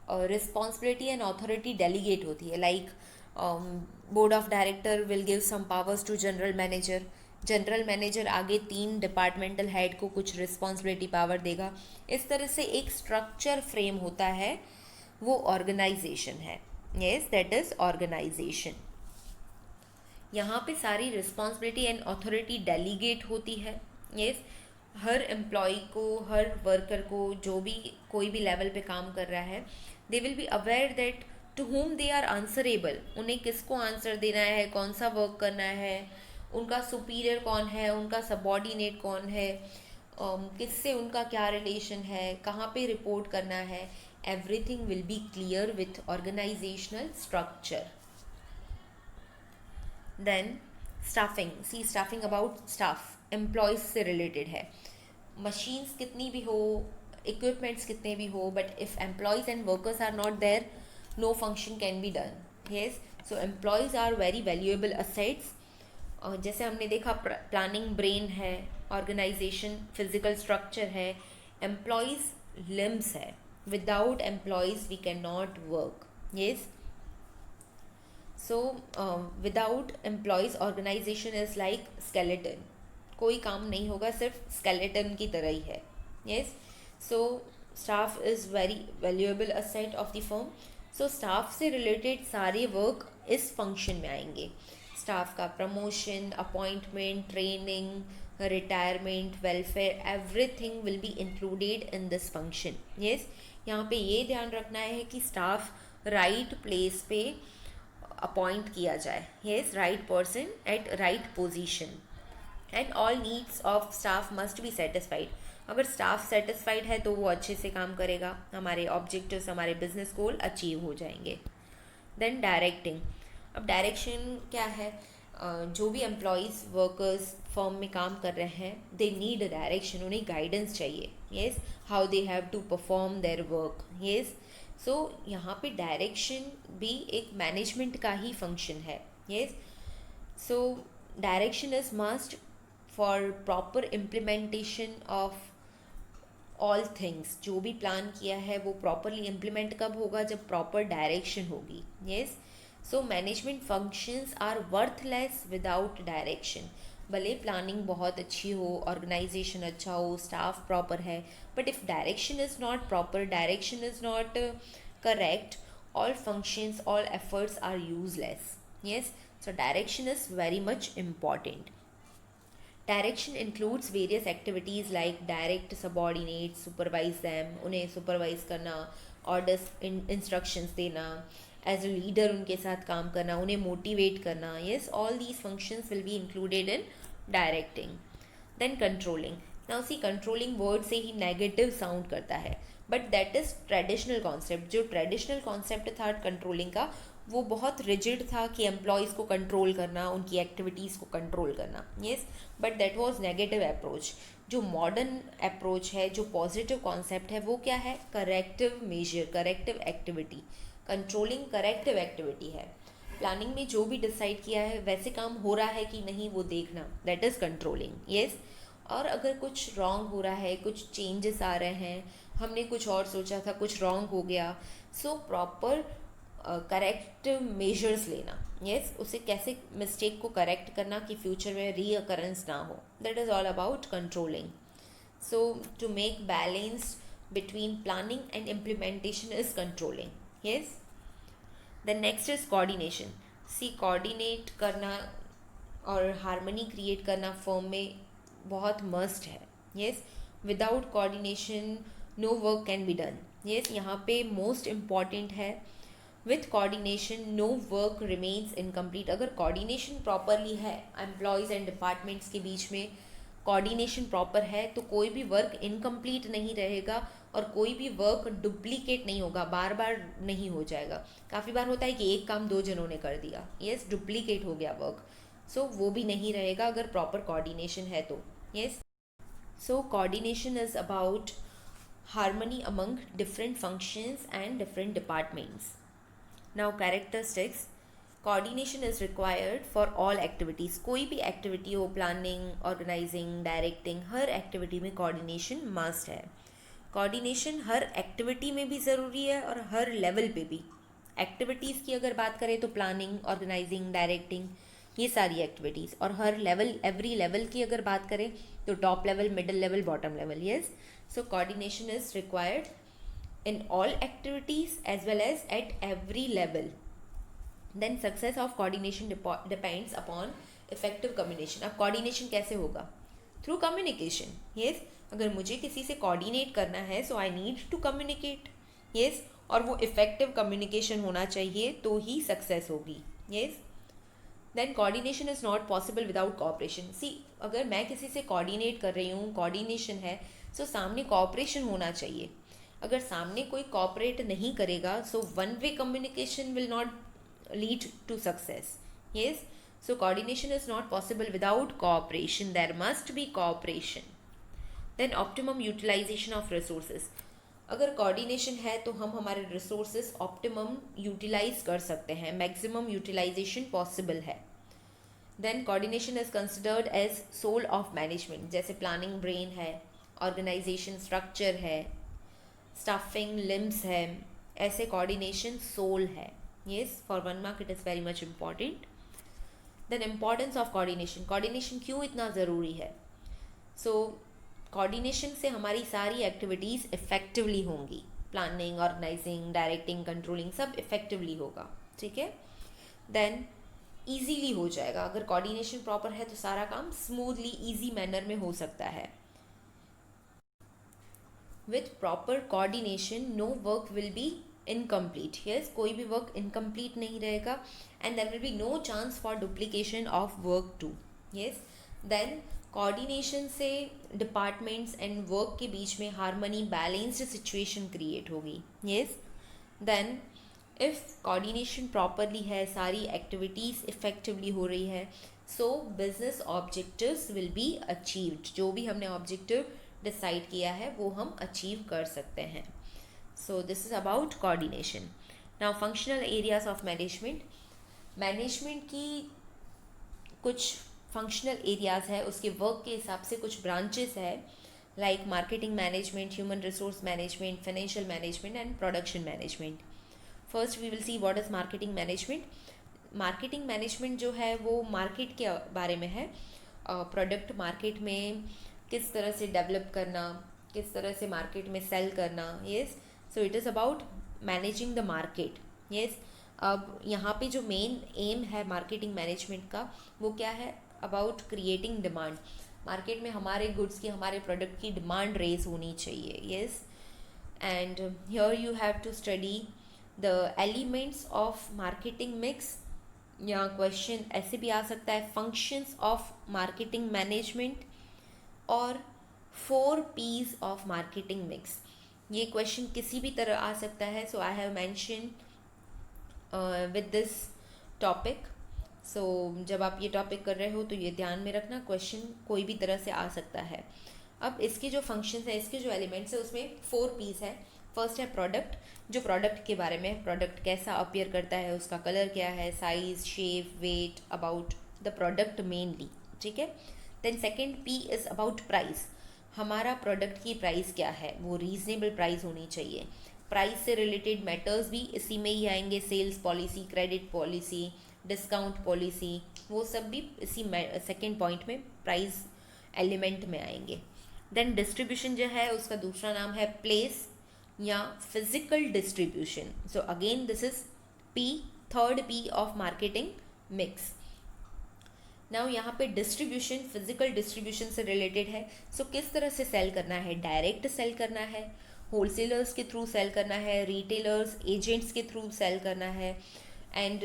रिस्पॉन्सिबिलिटी एंड अथॉरिटी डेलीगेट होती है. Like board of director will give some powers to general manager. General manager आगे 3 डिपार्टमेंटल हेड को कुछ रिस्पॉन्सिबिलिटी पावर देगा. इस तरह से एक स्ट्रक्चर फ्रेम होता है, वो ऑर्गेनाइजेशन है. Yes, that is organisation. यहाँ पे सारी रिस्पॉन्सिबिलिटी एंड अथॉरिटी डेलीगेट होती है. यस, हर एम्प्लॉय को, हर वर्कर को, जो भी कोई भी लेवल पे काम कर रहा है, they will be aware that to whom they are answerable. उन्हें किसको आंसर देना है, कौन सा वर्क करना है, उनका सुपीरियर कौन है, उनका सबॉर्डिनेट कौन है, किससे उनका क्या रिलेशन है, कहाँ पे रिपोर्ट करना है. Everything will be clear with organisational structure. Then staffing. See staffing about staff, employees से रिलेटेड है. मशीन्स कितनी भी हो, इक्विपमेंट्स कितने भी हो, but if employees and workers are not there, no function can be done. Yes, so employees are very valuable assets. जैसे हमने देखा, प्लानिंग ब्रेन है, ऑर्गेनाइजेशन फिजिकल स्ट्रक्चर है, एम्प्लॉयज लिम्स है. Without employees we can not work. Yes, so without employees organisation is like skeleton. कोई काम नहीं होगा, सिर्फ स्केलेटन की तरह ही है. Yes, so staff is very valuable asset of the firm. So staff से रिलेटेड सारे वर्क इस फंक्शन में आएंगे. स्टाफ का promotion, appointment, training, retirement, welfare, everything will be included in this function. Yes, यहाँ पे ये ध्यान रखना है कि स्टाफ राइट प्लेस पे अपॉइंट किया जाए. Yes, right person at right position. And all needs of staff must be satisfied. अगर स्टाफ सेटिस्फाइड है तो वो अच्छे से काम करेगा, हमारे ऑब्जेक्टिव्स, हमारे बिजनेस गोल अचीव हो जाएंगे. Then directing. अब डायरेक्शन क्या है? जो भी एम्प्लॉयज़, वर्कर्स फर्म में काम कर रहे हैं, दे नीड अ डायरेक्शन. उन्हें गाइडेंस चाहिए. Yes, how they have to perform their work. Yes, so यहाँ पे डायरेक्शन भी एक मैनेजमेंट का ही फंक्शन है. Yes, so direction is must for proper implementation of all things. जो भी प्लान किया है वो प्रॉपरली इम्प्लीमेंट कब होगा? जब प्रॉपर डायरेक्शन होगी. Yes, so management functions are worthless without direction. भले प्लानिंग बहुत अच्छी हो, ऑर्गेनाइजेशन अच्छा हो, स्टाफ प्रॉपर है, but if direction is not proper, direction is not correct, all functions, all efforts are useless. Yes, so direction is very much important. Direction includes various activities like direct, subordinate, supervise them, उन्हें supervise करना, orders, instructions देना, as a leader उनके साथ काम करना, उन्हें motivate करना. Yes, all these functions will be included in directing. Then controlling. Now see, controlling word से ही negative sound करता है, but that is traditional concept. जो ट्रेडिशनल कॉन्सेप्ट था कंट्रोलिंग का, वो बहुत रिजिड था कि एम्प्लॉयज़ को कंट्रोल करना, उनकी एक्टिविटीज़ को कंट्रोल करना. Yes, but that was negative approach. जो मॉडर्न अप्रोच है, जो पॉजिटिव कॉन्सेप्ट है, वो क्या है? Corrective measure, corrective activity. Controlling corrective activity है. प्लानिंग में जो भी डिसाइड किया है वैसे काम हो रहा है कि नहीं, वो देखना, दैट इज़ कंट्रोलिंग. येस, और अगर कुछ रॉन्ग हो रहा है, कुछ चेंजेस आ रहे हैं, हमने कुछ और सोचा था, कुछ रॉन्ग हो गया, सो प्रॉपर करेक्ट मेजर्स लेना, यस उसे कैसे मिस्टेक को करेक्ट करना कि फ्यूचर में रीअकरेंस ना हो, that is all about controlling. So to make balance between planning and implementation is controlling. Yes. The next is coordination. See, coordinate करना और हारमोनी क्रिएट करना फर्म में बहुत मस्ट है. Yes. Without coordination no work can be done. Yes, यहाँ पे most important है. With coordination no work remains incomplete. अगर कोऑर्डिनेशन प्रॉपरली है एम्प्लॉयज़ एंड डिपार्टमेंट्स के बीच में, कोऑर्डिनेशन प्रॉपर है तो कोई भी वर्क इनकम्प्लीट नहीं रहेगा और कोई भी वर्क डुप्लीकेट नहीं होगा, बार बार नहीं हो जाएगा. काफ़ी बार होता है कि एक काम 2 जनों ने कर दिया, यस डुप्लीकेट हो गया वर्क. सो वो भी नहीं रहेगा अगर प्रॉपर कोऑर्डिनेशन है तो. Yes, so coordination is about harmony among different functions and different departments. Now characteristics. Coordination is required for all activities. कोई भी एक्टिविटी हो, प्लानिंग, ऑर्गेनाइजिंग, डायरेक्टिंग, हर एक्टिविटी में कोऑर्डिनेशन मस्ट है. कोऑर्डिनेशन हर एक्टिविटी में भी ज़रूरी है और हर लेवल पे भी. एक्टिविटीज़ की अगर बात करें तो प्लानिंग, ऑर्गेनाइजिंग, डायरेक्टिंग, ये सारी एक्टिविटीज़. और हर लेवल, एवरी लेवल की अगर बात करें तो top level, middle level, bottom level. Yes, so coordination is required in all activities as well as at every level. Then success of coordination depends upon effective communication. अब coordination कैसे होगा? Through communication. Yes, अगर मुझे किसी से coordinate करना है so I need to communicate. Yes, और वो effective communication होना चाहिए तो ही success होगी. Yes, then coordination is not possible without cooperation. See, अगर मैं किसी से coordinate कर रही हूँ, coordination है, so सामने cooperation होना चाहिए. अगर सामने कोई कॉपरेट नहीं करेगा so one way communication will not lead to success. Yes, so coordination is not possible without cooperation. There must be cooperation. Then optimum utilisation of resources. अगर कोऑर्डिनेशन है तो हम हमारे रिसोर्सेज ऑप्टिमम यूटिलाइज कर सकते हैं, मैक्सिमम यूटिलाइजेशन पॉसिबल है. Then coordination is considered as soul of management. जैसे प्लानिंग ब्रेन है, ऑर्गेनाइजेशन स्ट्रक्चर है, स्टाफिंग लिम्स है, ऐसे कोऑर्डिनेशन सोल है. Yes, for 1 mark it is very much important. Then importance of coordination. Coordination क्यों इतना ज़रूरी है? सो कोऑर्डिनेशन से हमारी सारी एक्टिविटीज़ इफ़ेक्टिवली होंगी. प्लानिंग, ऑर्गेनाइजिंग, डायरेक्टिंग, कंट्रोलिंग सब इफ़ेक्टिवली होगा. ठीक है. देन ईजीली हो जाएगा. अगर कोऑर्डिनेशन प्रॉपर है तो सारा काम स्मूथली ईजी मैनर में हो सकता है. With proper coordination, no work will be incomplete. Yes, कोई भी work incomplete नहीं रहेगा and there will be no chance for duplication of work too. Yes, then coordination से departments and work के बीच में harmony, balanced situation create होगी. Yes, then if coordination properly है, सारी activities effectively हो रही है, so business objectives will be achieved. जो भी हमने objective डिसाइड किया है वो हम अचीव कर सकते हैं. So this is about coordination. Now functional areas of management. Management की कुछ फंक्शनल एरियाज है, उसके वर्क के हिसाब से कुछ ब्रांचेस है, like marketing management, human resource management, financial management and production management. First we will see what is marketing management. Marketing management जो है वो मार्केट के बारे में है. प्रोडक्ट मार्केट में किस तरह से डेवलप करना, किस तरह से मार्केट में सेल करना. Yes, so it is about managing the market. Yes, अब यहाँ पे जो मेन एम है मार्केटिंग मैनेजमेंट का वो क्या है? About creating demand. मार्केट में हमारे गुड्स की, हमारे प्रोडक्ट की डिमांड रेज होनी चाहिए. Yes, and here you have to study the elements of marketing mix. या क्वेश्चन ऐसे भी आ सकता है, फंक्शंस ऑफ मार्केटिंग मैनेजमेंट और 4 P's ऑफ मार्केटिंग मिक्स. ये क्वेश्चन किसी भी तरह आ सकता है. So I have mention with this topic. सो जब आप ये टॉपिक कर रहे हो तो ये ध्यान में रखना, क्वेश्चन कोई भी तरह से आ सकता है. अब इसके जो फंक्शंस है, इसके जो एलिमेंट्स है उसमें 4 P's है. फर्स्ट है प्रोडक्ट, जो प्रोडक्ट के बारे में, प्रोडक्ट कैसा अपीयर करता है, उसका कलर क्या है, size, shape, weight, about the product mainly. ठीक है. Then second P is about price. हमारा प्रोडक्ट की प्राइस क्या है, वो रीजनेबल प्राइस होनी चाहिए. प्राइस से रिलेटेड मैटर्स भी इसी में ही आएंगे, sales policy, credit policy, discount policy, वो सब भी इसी सेकेंड पॉइंट में प्राइस एलिमेंट में आएंगे। देन डिस्ट्रीब्यूशन जो है उसका दूसरा नाम है प्लेस या physical distribution. So again this is P, third P of marketing mix. Now यहाँ पे डिस्ट्रीब्यूशन फिजिकल डिस्ट्रीब्यूशन से रिलेटेड है। सो किस तरह से सेल करना है, डायरेक्ट सेल करना है, होलसेलर्स के थ्रू सेल करना है, रिटेलर्स एजेंट्स के थ्रू सेल करना है, एंड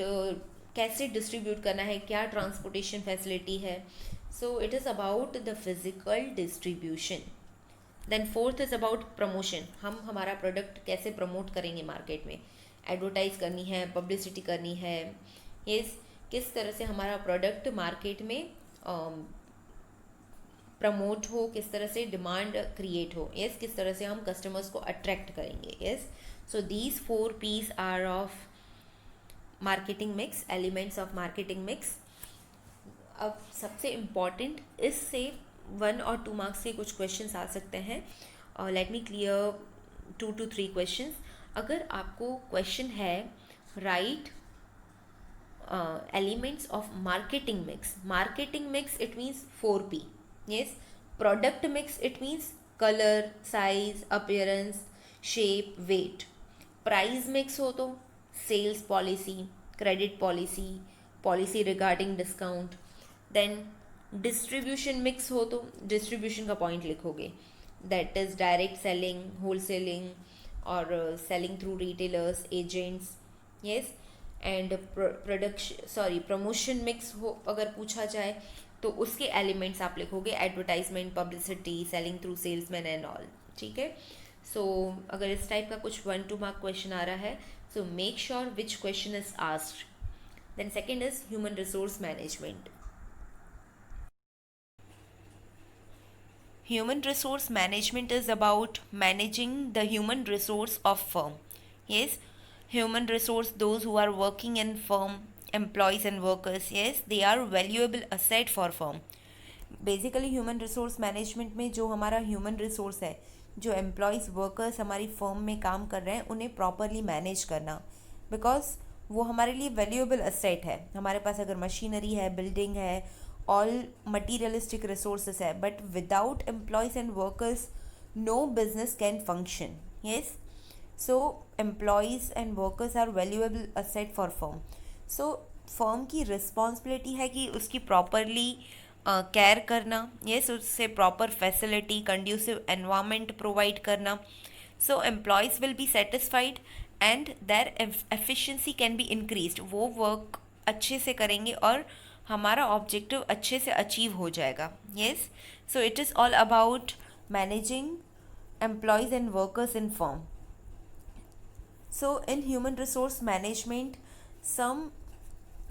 कैसे डिस्ट्रीब्यूट करना है, क्या ट्रांसपोर्टेशन फैसिलिटी है। So it is about the physical distribution. Then fourth is about promotion, हम हमारा प्रोडक्ट कैसे प्रमोट करेंगे मार्केट में, एडवर्टाइज करनी है, पब्लिसिटी करनी है, ये किस तरह से हमारा प्रोडक्ट मार्केट में प्रमोट हो, किस तरह से डिमांड क्रिएट हो, यस किस तरह से हम कस्टमर्स को अट्रैक्ट करेंगे। Yes, so these 4 P's are of marketing mix, elements of marketing mix. अब सबसे इम्पॉर्टेंट, इससे 1 और 2 मार्क्स के कुछ क्वेश्चंस आ सकते हैं। Late me clear 2 to 3 questions. अगर आपको क्वेश्चन है right elements of marketing mix, it means 4P. Yes, product mix, it means color, size, appearance, shape, weight. Price mix हो तो sales policy, credit policy, policy regarding discount. Then distribution mix हो तो distribution का point लिखोगे, that is direct selling, wholesaling और selling through retailers, agents. Yes, and promotion mix हो अगर पूछा जाए तो उसके एलिमेंट्स आप लिखोगे, advertisement, publicity, selling through salesman and all. ठीक है, सो अगर इस टाइप का कुछ 1 to मार्क क्वेश्चन आ रहा है, so make sure which question is asked. Then second is human resource management. Human resource management is about managing the human resource of firm. Yes, human resource, those who are working in firm, employees and workers, yes, they are valuable asset for firm. Basically human resource management में जो हमारा human resource है, जो employees workers हमारी firm में काम कर रहे हैं, उन्हें प्रॉपरली मैनेज करना, बिकॉज वो हमारे लिए वैल्यूएबल असेट है। हमारे पास अगर मशीनरी है, बिल्डिंग है, ऑल मटीरियलिस्टिक रिसोर्सेज है, but without employees and workers no business can function. Yes, so employees and workers are valuable asset for firm. So firm की रिस्पॉन्सिबिलिटी है कि उसकी प्रॉपरली केयर करना, यस, उससे proper facility, conducive environment provide करना, so employees will be satisfied and their efficiency can be increased. वो work अच्छे से करेंगे और हमारा ऑब्जेक्टिव अच्छे से अचीव हो जाएगा। Yes, so it is all about managing employees and workers in firm. So in human resource management, some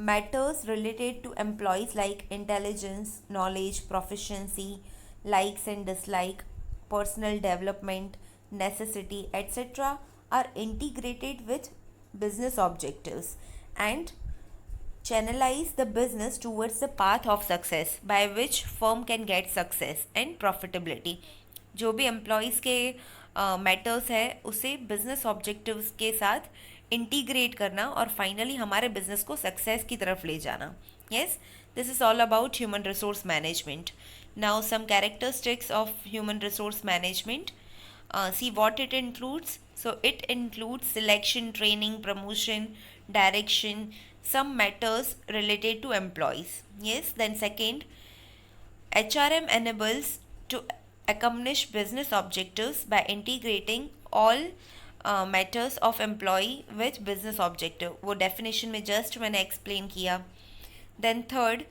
matters related to employees like intelligence, knowledge, proficiency, likes and dislike, personal development, necessity, etc. are integrated with business objectives and channelize the business towards the path of success by which firm can get success and profitability. जो भी employees के matters है उसे business objectives के साथ integrate करना और finally हमारे बिजनेस को सक्सेस की तरफ ले जाना. Yes, this is all about human resource management. Now some characteristics of human resource management. See what it includes. So it includes selection, training, promotion, direction, some matters related to employees. Yes, then second, HRM enables to accomplish business objectives by integrating all matters of employee with business objective. वो definition में just मैंने explain किया. Then third,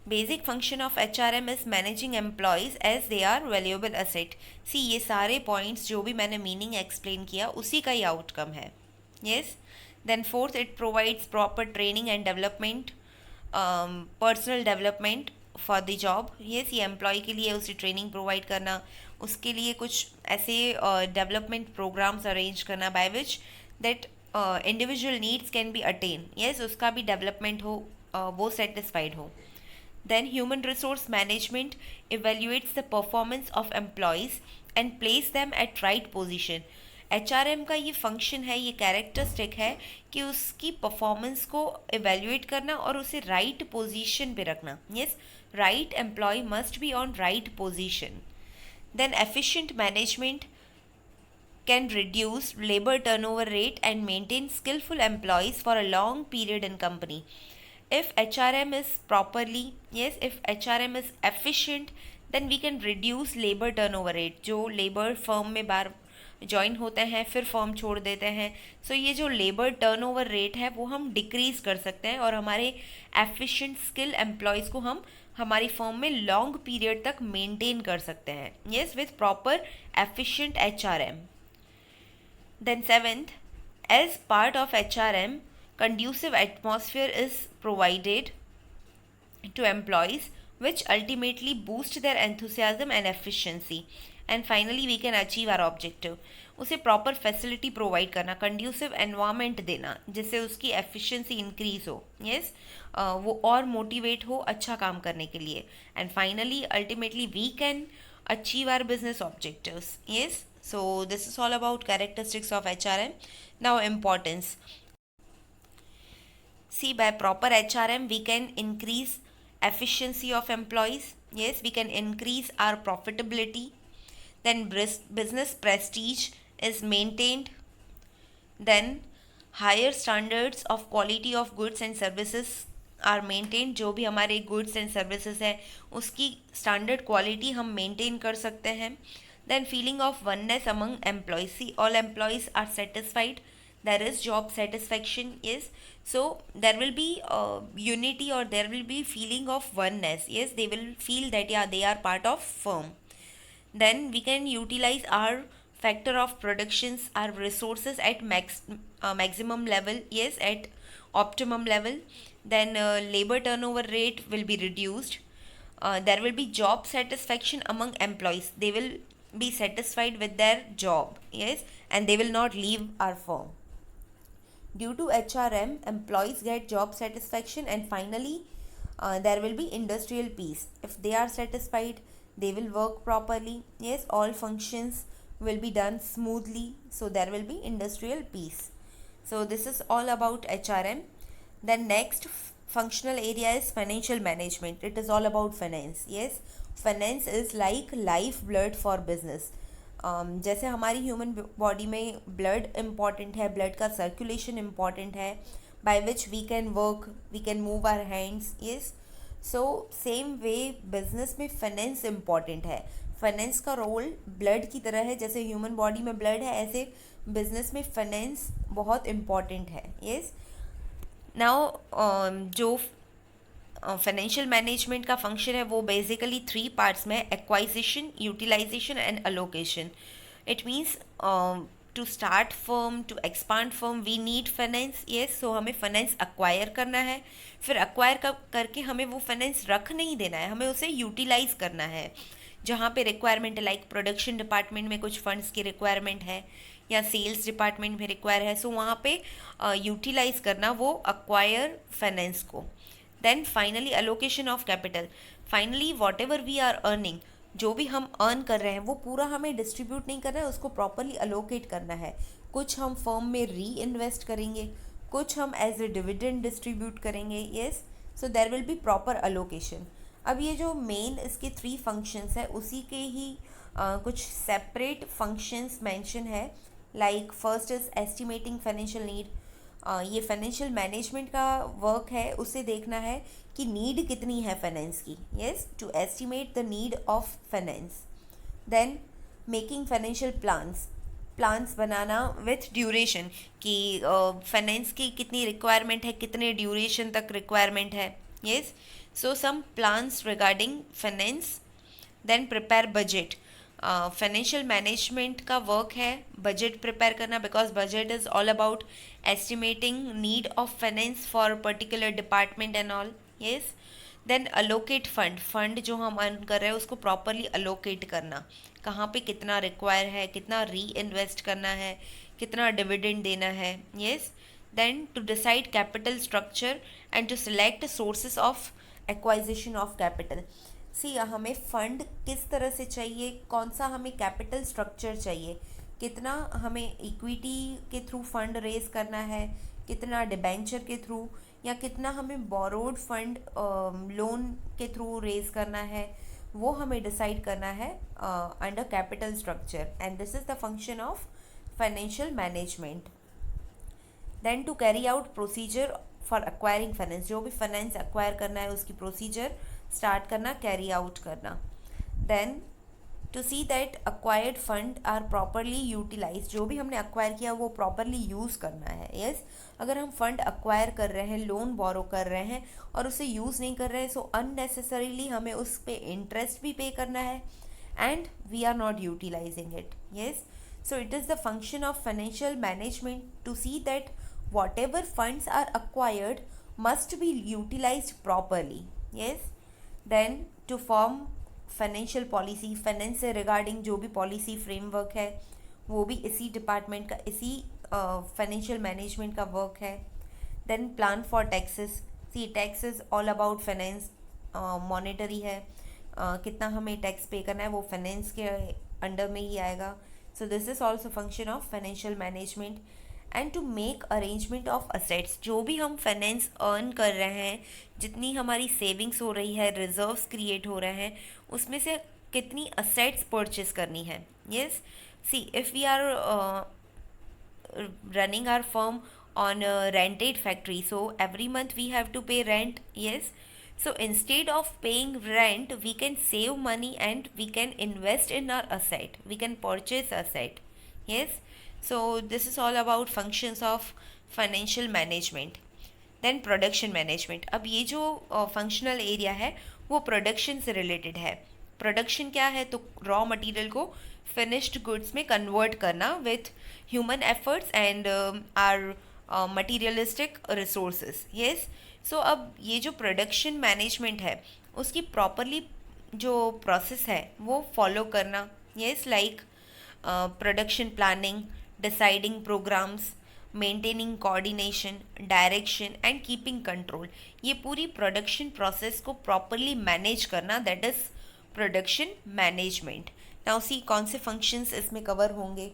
basic function of HRM is managing employees as they are valuable asset. See, ये सारे points जो भी मैंने meaning explain किया उसी का ही outcome है. Yes. Then fourth, it provides proper training and development, personal development for the job. Yes, ये एम्प्लॉय के लिए उसे ट्रेनिंग प्रोवाइड करना, उसके लिए कुछ ऐसे डेवलपमेंट प्रोग्राम्स अरेंज करना by which that individual needs can be attain. Yes, उसका भी डेवलपमेंट हो, वो सेटिस्फाइड हो. Then human resource management evaluates the performance of employees and place them at right position. HRM का ये फंक्शन है, ये कैरेक्टरिस्टिक है कि उसकी परफॉर्मेंस को इवेल्युएट करना और उसे राइट पोजीशन पे रखना. Yes, right employ must be on right position. Then efficient management can reduce labor turnover rate and maintain skillful employees for a long period in company. If HRM is properly, yes, if HRM is efficient, then we can reduce labor turnover rate. जो labor firm में बार join होते हैं फिर firm छोड़ देते हैं, सो ये जो लेबर टर्नओवर रेट है वो हम डिक्रीज़ कर सकते हैं और हमारे एफिशिएंट स्किल एम्प्लॉयज़ को हम हमारी फर्म में लॉन्ग पीरियड तक मेंटेन कर सकते हैं. Yes, with proper efficient HRM. Then seventh, as part of HRM, conducive atmosphere is provided to employees which ultimately boost their enthusiasm and efficiency. And finally we can achieve our objective. उसे proper facility provide करना, conducive environment देना जिससे उसकी efficiency increase हो. Yes, वो और motivate हो अच्छा काम करने के लिए. And finally ultimately we can achieve our business objectives. Yes, so this is all about characteristics of HRM. Now importance. See, by proper HRM we can increase efficiency of employees. Yes, we can increase our profitability. Then business prestige is maintained. Then higher standards of quality of goods and services are maintain. जो भी हमारे goods and services है उसकी standard quality हम maintain कर सकते हैं. Then feeling of oneness among employees. See, all employees are satisfied, there is job satisfaction. Yes, so there will be unity or there will be feeling of oneness. Yes, they will feel that yeah, they are part of firm. Then we can utilize our factor of productions, our resources at maximum level. Yes, at optimum level. Then labor turnover rate will be reduced. There will be job satisfaction among employees. They will be satisfied with their job. Yes, and they will not leave our firm. Due to HRM, employees get job satisfaction, and finally there will be industrial peace. If they are satisfied, they will work properly. Yes, all functions will be done smoothly, so there will be industrial peace. So this is all about HRM. Then next functional area is financial management. It is all about finance. Yes, finance is like life blood for business. जैसे हमारी human body में blood important है, blood का circulation important है, by which we can work, we can move our hands. Yes, so same way business में finance important है. Finance का role blood की तरह है. जैसे ह्यूमन बॉडी में ब्लड है, ऐसे बिजनेस में फाइनेंस बहुत इम्पॉर्टेंट है. यस, नाउ जो फाइनेंशियल मैनेजमेंट का फंक्शन है वो बेसिकली 3 पार्ट्स में, acquisition, utilization and allocation. It means to start firm, to expand firm, we need finance. Yes, so हमें फाइनेंस अक्वायर करना है, फिर अक्वायर करके हमें वो फाइनेंस रख नहीं देना है, हमें उसे यूटिलाइज करना है. जहाँ पे रिक्वायरमेंट है, लाइक प्रोडक्शन डिपार्टमेंट में कुछ फंड्स की रिक्वायरमेंट है या सेल्स डिपार्टमेंट में रिक्वायर है, सो वहाँ पे यूटिलाइज करना वो अक्वायर फाइनेंस को. Then finally allocation of capital. Finally whatever we are earning, जो भी हम अर्न कर रहे हैं वो पूरा हमें डिस्ट्रीब्यूट नहीं करना है, उसको प्रॉपरली अलोकेट करना है. कुछ हम फर्म में री इन्वेस्ट करेंगे, कुछ हम एज ए डिविडेंड डिस्ट्रीब्यूट करेंगे. Yes, so there will be proper allocation. अब ये जो मेन इसके 3 फंक्शंस है उसी के ही कुछ सेपरेट फंक्शंस मेंशन है. Like first is estimating financial need. ये फाइनेंशियल मैनेजमेंट का वर्क है, उसे देखना है कि नीड कितनी है फाइनेंस की. Yes, to estimate the need of finance. Then making financial plans बनाना विथ ड्यूरेशन, कि फाइनेंस की कितनी रिक्वायरमेंट है, कितने ड्यूरेशन तक रिक्वायरमेंट है. Yes, so some plans regarding finance. Then prepare budget. Financial management का वर्क है बजट प्रिपेयर करना, because budget is all about estimating need of finance for particular department and all. Yes, then allocate fund जो हम earn कर रहे हैं उसको properly allocate करना, कहाँ पे कितना रिक्वायर है, कितना री इन्वेस्ट करना है, कितना डिविडेंड देना है. Yes, then to decide capital structure and to select sources of acquisition of capital. See हमें फंड किस तरह से चाहिए, कौन सा हमें कैपिटल स्ट्रक्चर चाहिए, कितना हमें इक्विटी के थ्रू फंड रेज करना है, कितना डिबेंचर के थ्रू, या कितना हमें बोरोड फंड लोन के थ्रू रेज करना है, वो हमें डिसाइड करना है under capital structure, and this is the function of financial management. Then to carry out procedure for acquiring finance, जो भी फाइनेंस एक्वायर करना है उसकी प्रोसीजर स्टार्ट करना, कैरी आउट करना। Then to see that acquired fund are properly utilize, जो भी हमने अक्वायर किया वो प्रॉपरली यूज़ करना है। यस अगर हम फंड अक्वायर कर रहे हैं, लोन बोरो कर रहे हैं और उसे यूज़ नहीं कर रहे हैं, सो अननेसेसरीली हमें उस पर इंटरेस्ट भी पे करना है and we are not utilizing it. Yes so it is the function of financial management to see that whatever funds are acquired must be utilized properly. Yes, then to form financial policy, finance से regarding जो भी policy framework है वो भी इसी department का, इसी financial management का वर्क है। Then plan for taxes, see tax is all about finance, monetary है, कितना हमें टैक्स पे करना है वो फाइनेंस के अंडर में ही आएगा। So this is also function of financial management. And to make arrangement of assets, जो भी हम फाइनेंस अर्न कर रहे हैं, जितनी हमारी सेविंग्स हो रही है, रिजर्व्स क्रिएट हो रहे हैं, उसमें से कितनी असेट्स परचेज करनी है। Yes see if we are running our firm on a rented factory, so every month we have to pay rent. Yes, so instead of paying rent we can save money and we can invest in our asset, we can purchase asset. Yes, so this is all about functions of financial management. Then production management, अब ये जो functional area है वो production से related है। Production क्या है, तो रॉ मटेरियल को फिनिश्ड गुड्स में कन्वर्ट करना with human efforts and are materialistic resources. Yes so अब ये जो प्रोडक्शन मैनेजमेंट है उसकी प्रॉपरली जो प्रोसेस है वो फॉलो करना। Yes like production planning, deciding programs, maintaining coordination, direction and keeping control, ये पूरी प्रोडक्शन प्रोसेस को प्रॉपरली मैनेज करना, that is production management. Now see कौन से फंक्शंस इसमें कवर होंगे,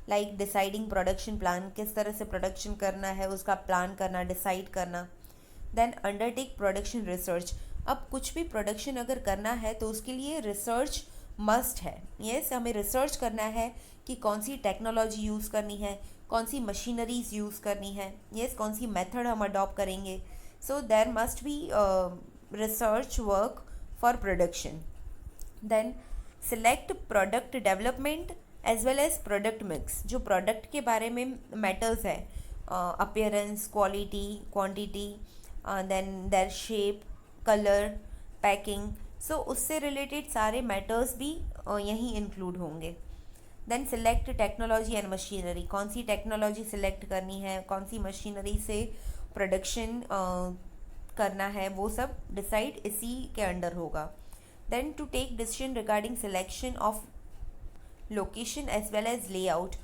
लाइक डिसाइडिंग प्रोडक्शन प्लान, किस तरह से प्रोडक्शन करना है उसका प्लान करना, डिसाइड करना। देन अंडरटेक प्रोडक्शन रिसर्च, अब कुछ भी प्रोडक्शन अगर करना है तो उसके लिए रिसर्च मस्ट है। यस हमें रिसर्च करना है कि कौन सी टेक्नोलॉजी यूज़ करनी है, कौन सी मशीनरीज यूज़ करनी है, यस कौन सी मेथड हम अडॉप्ट करेंगे। So there must be research work for production. Then select product development as well as product mix, जो प्रोडक्ट के बारे में मैटर्स है, appearance, quality, quantity, then their shape, colour, packing, so उससे related सारे matters भी यहीं इंक्लूड होंगे। Then select technology and machinery, कौन सी टेक्नोलॉजी सिलेक्ट करनी है, कौन सी मशीनरी से प्रोडक्शन करना है, वो सब डिसाइड इसी के अंडर होगा। Then to take decision regarding selection of location as well as layout,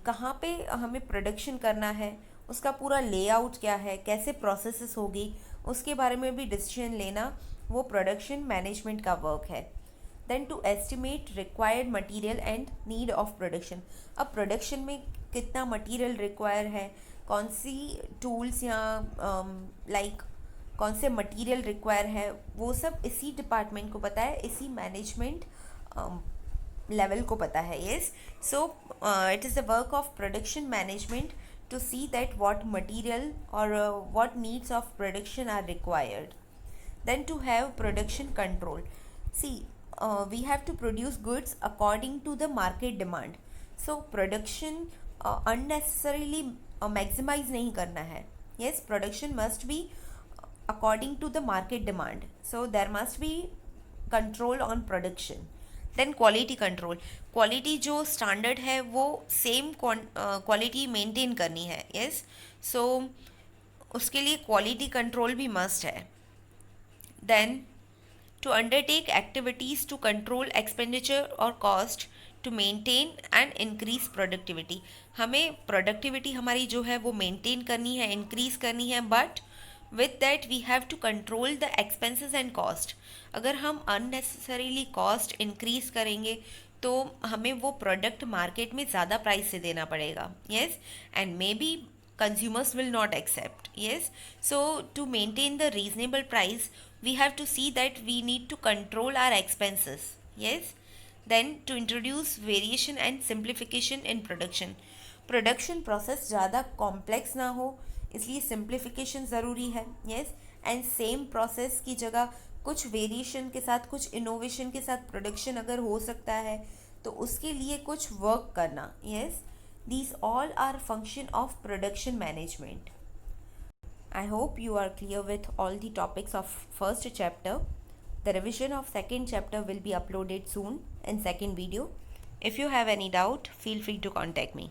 कहाँ पे हमें प्रोडक्शन करना है, उसका पूरा लेआउट क्या है, कैसे प्रोसेसेस होगी, उसके बारे में भी डिसीजन लेना, वो प्रोडक्शन मैनेजमेंट का वर्क है। Then to estimate required material and need of production, अब प्रोडक्शन में कितना मटेरियल रिक्वायर है, कौन सी टूल्स या लाइक कौन से मटेरियल रिक्वायर है, वो सब इसी डिपार्टमेंट को पता है, इसी मैनेजमेंट लेवल को पता है। Yes so it is the work of production management to see that what material or what needs of production are required. Then to have production control, see we have to produce goods according to the market demand, so production unnecessarily maximize नहीं करना है। Yes, production must be according to the market demand, so there must be control on production. Then quality control, quality जो standard है वो same quality maintain करनी है। Yes so उसके लिए क्वालिटी कंट्रोल भी मस्ट है। Then to undertake activities to control expenditure और cost to maintain and increase productivity, हमें प्रोडक्टिविटी हमारी जो है वो मेंटेन करनी है, इंक्रीज करनी है, but With that we have to control the expenses and cost. अगर हम unnecessarily cost increase करेंगे तो हमें वो प्रोडक्ट मार्केट में ज़्यादा प्राइस से देना पड़ेगा. Yes, and maybe consumers will not accept. Yes, so to maintain the reasonable price we have to see that we need to control our expenses. Yes, then to introduce variation and simplification in production. Production process ज़्यादा complex ना हो इसलिए simplification ज़रूरी है. Yes, and same process की जगह कुछ variation के साथ, कुछ इनोवेशन के साथ प्रोडक्शन अगर हो सकता है तो उसके लिए कुछ वर्क करना. Yes, these all are function of production management. I hope you are clear with all the topics of first chapter. The revision of second chapter will be uploaded soon in second video. If you have any doubt, feel free to contact me.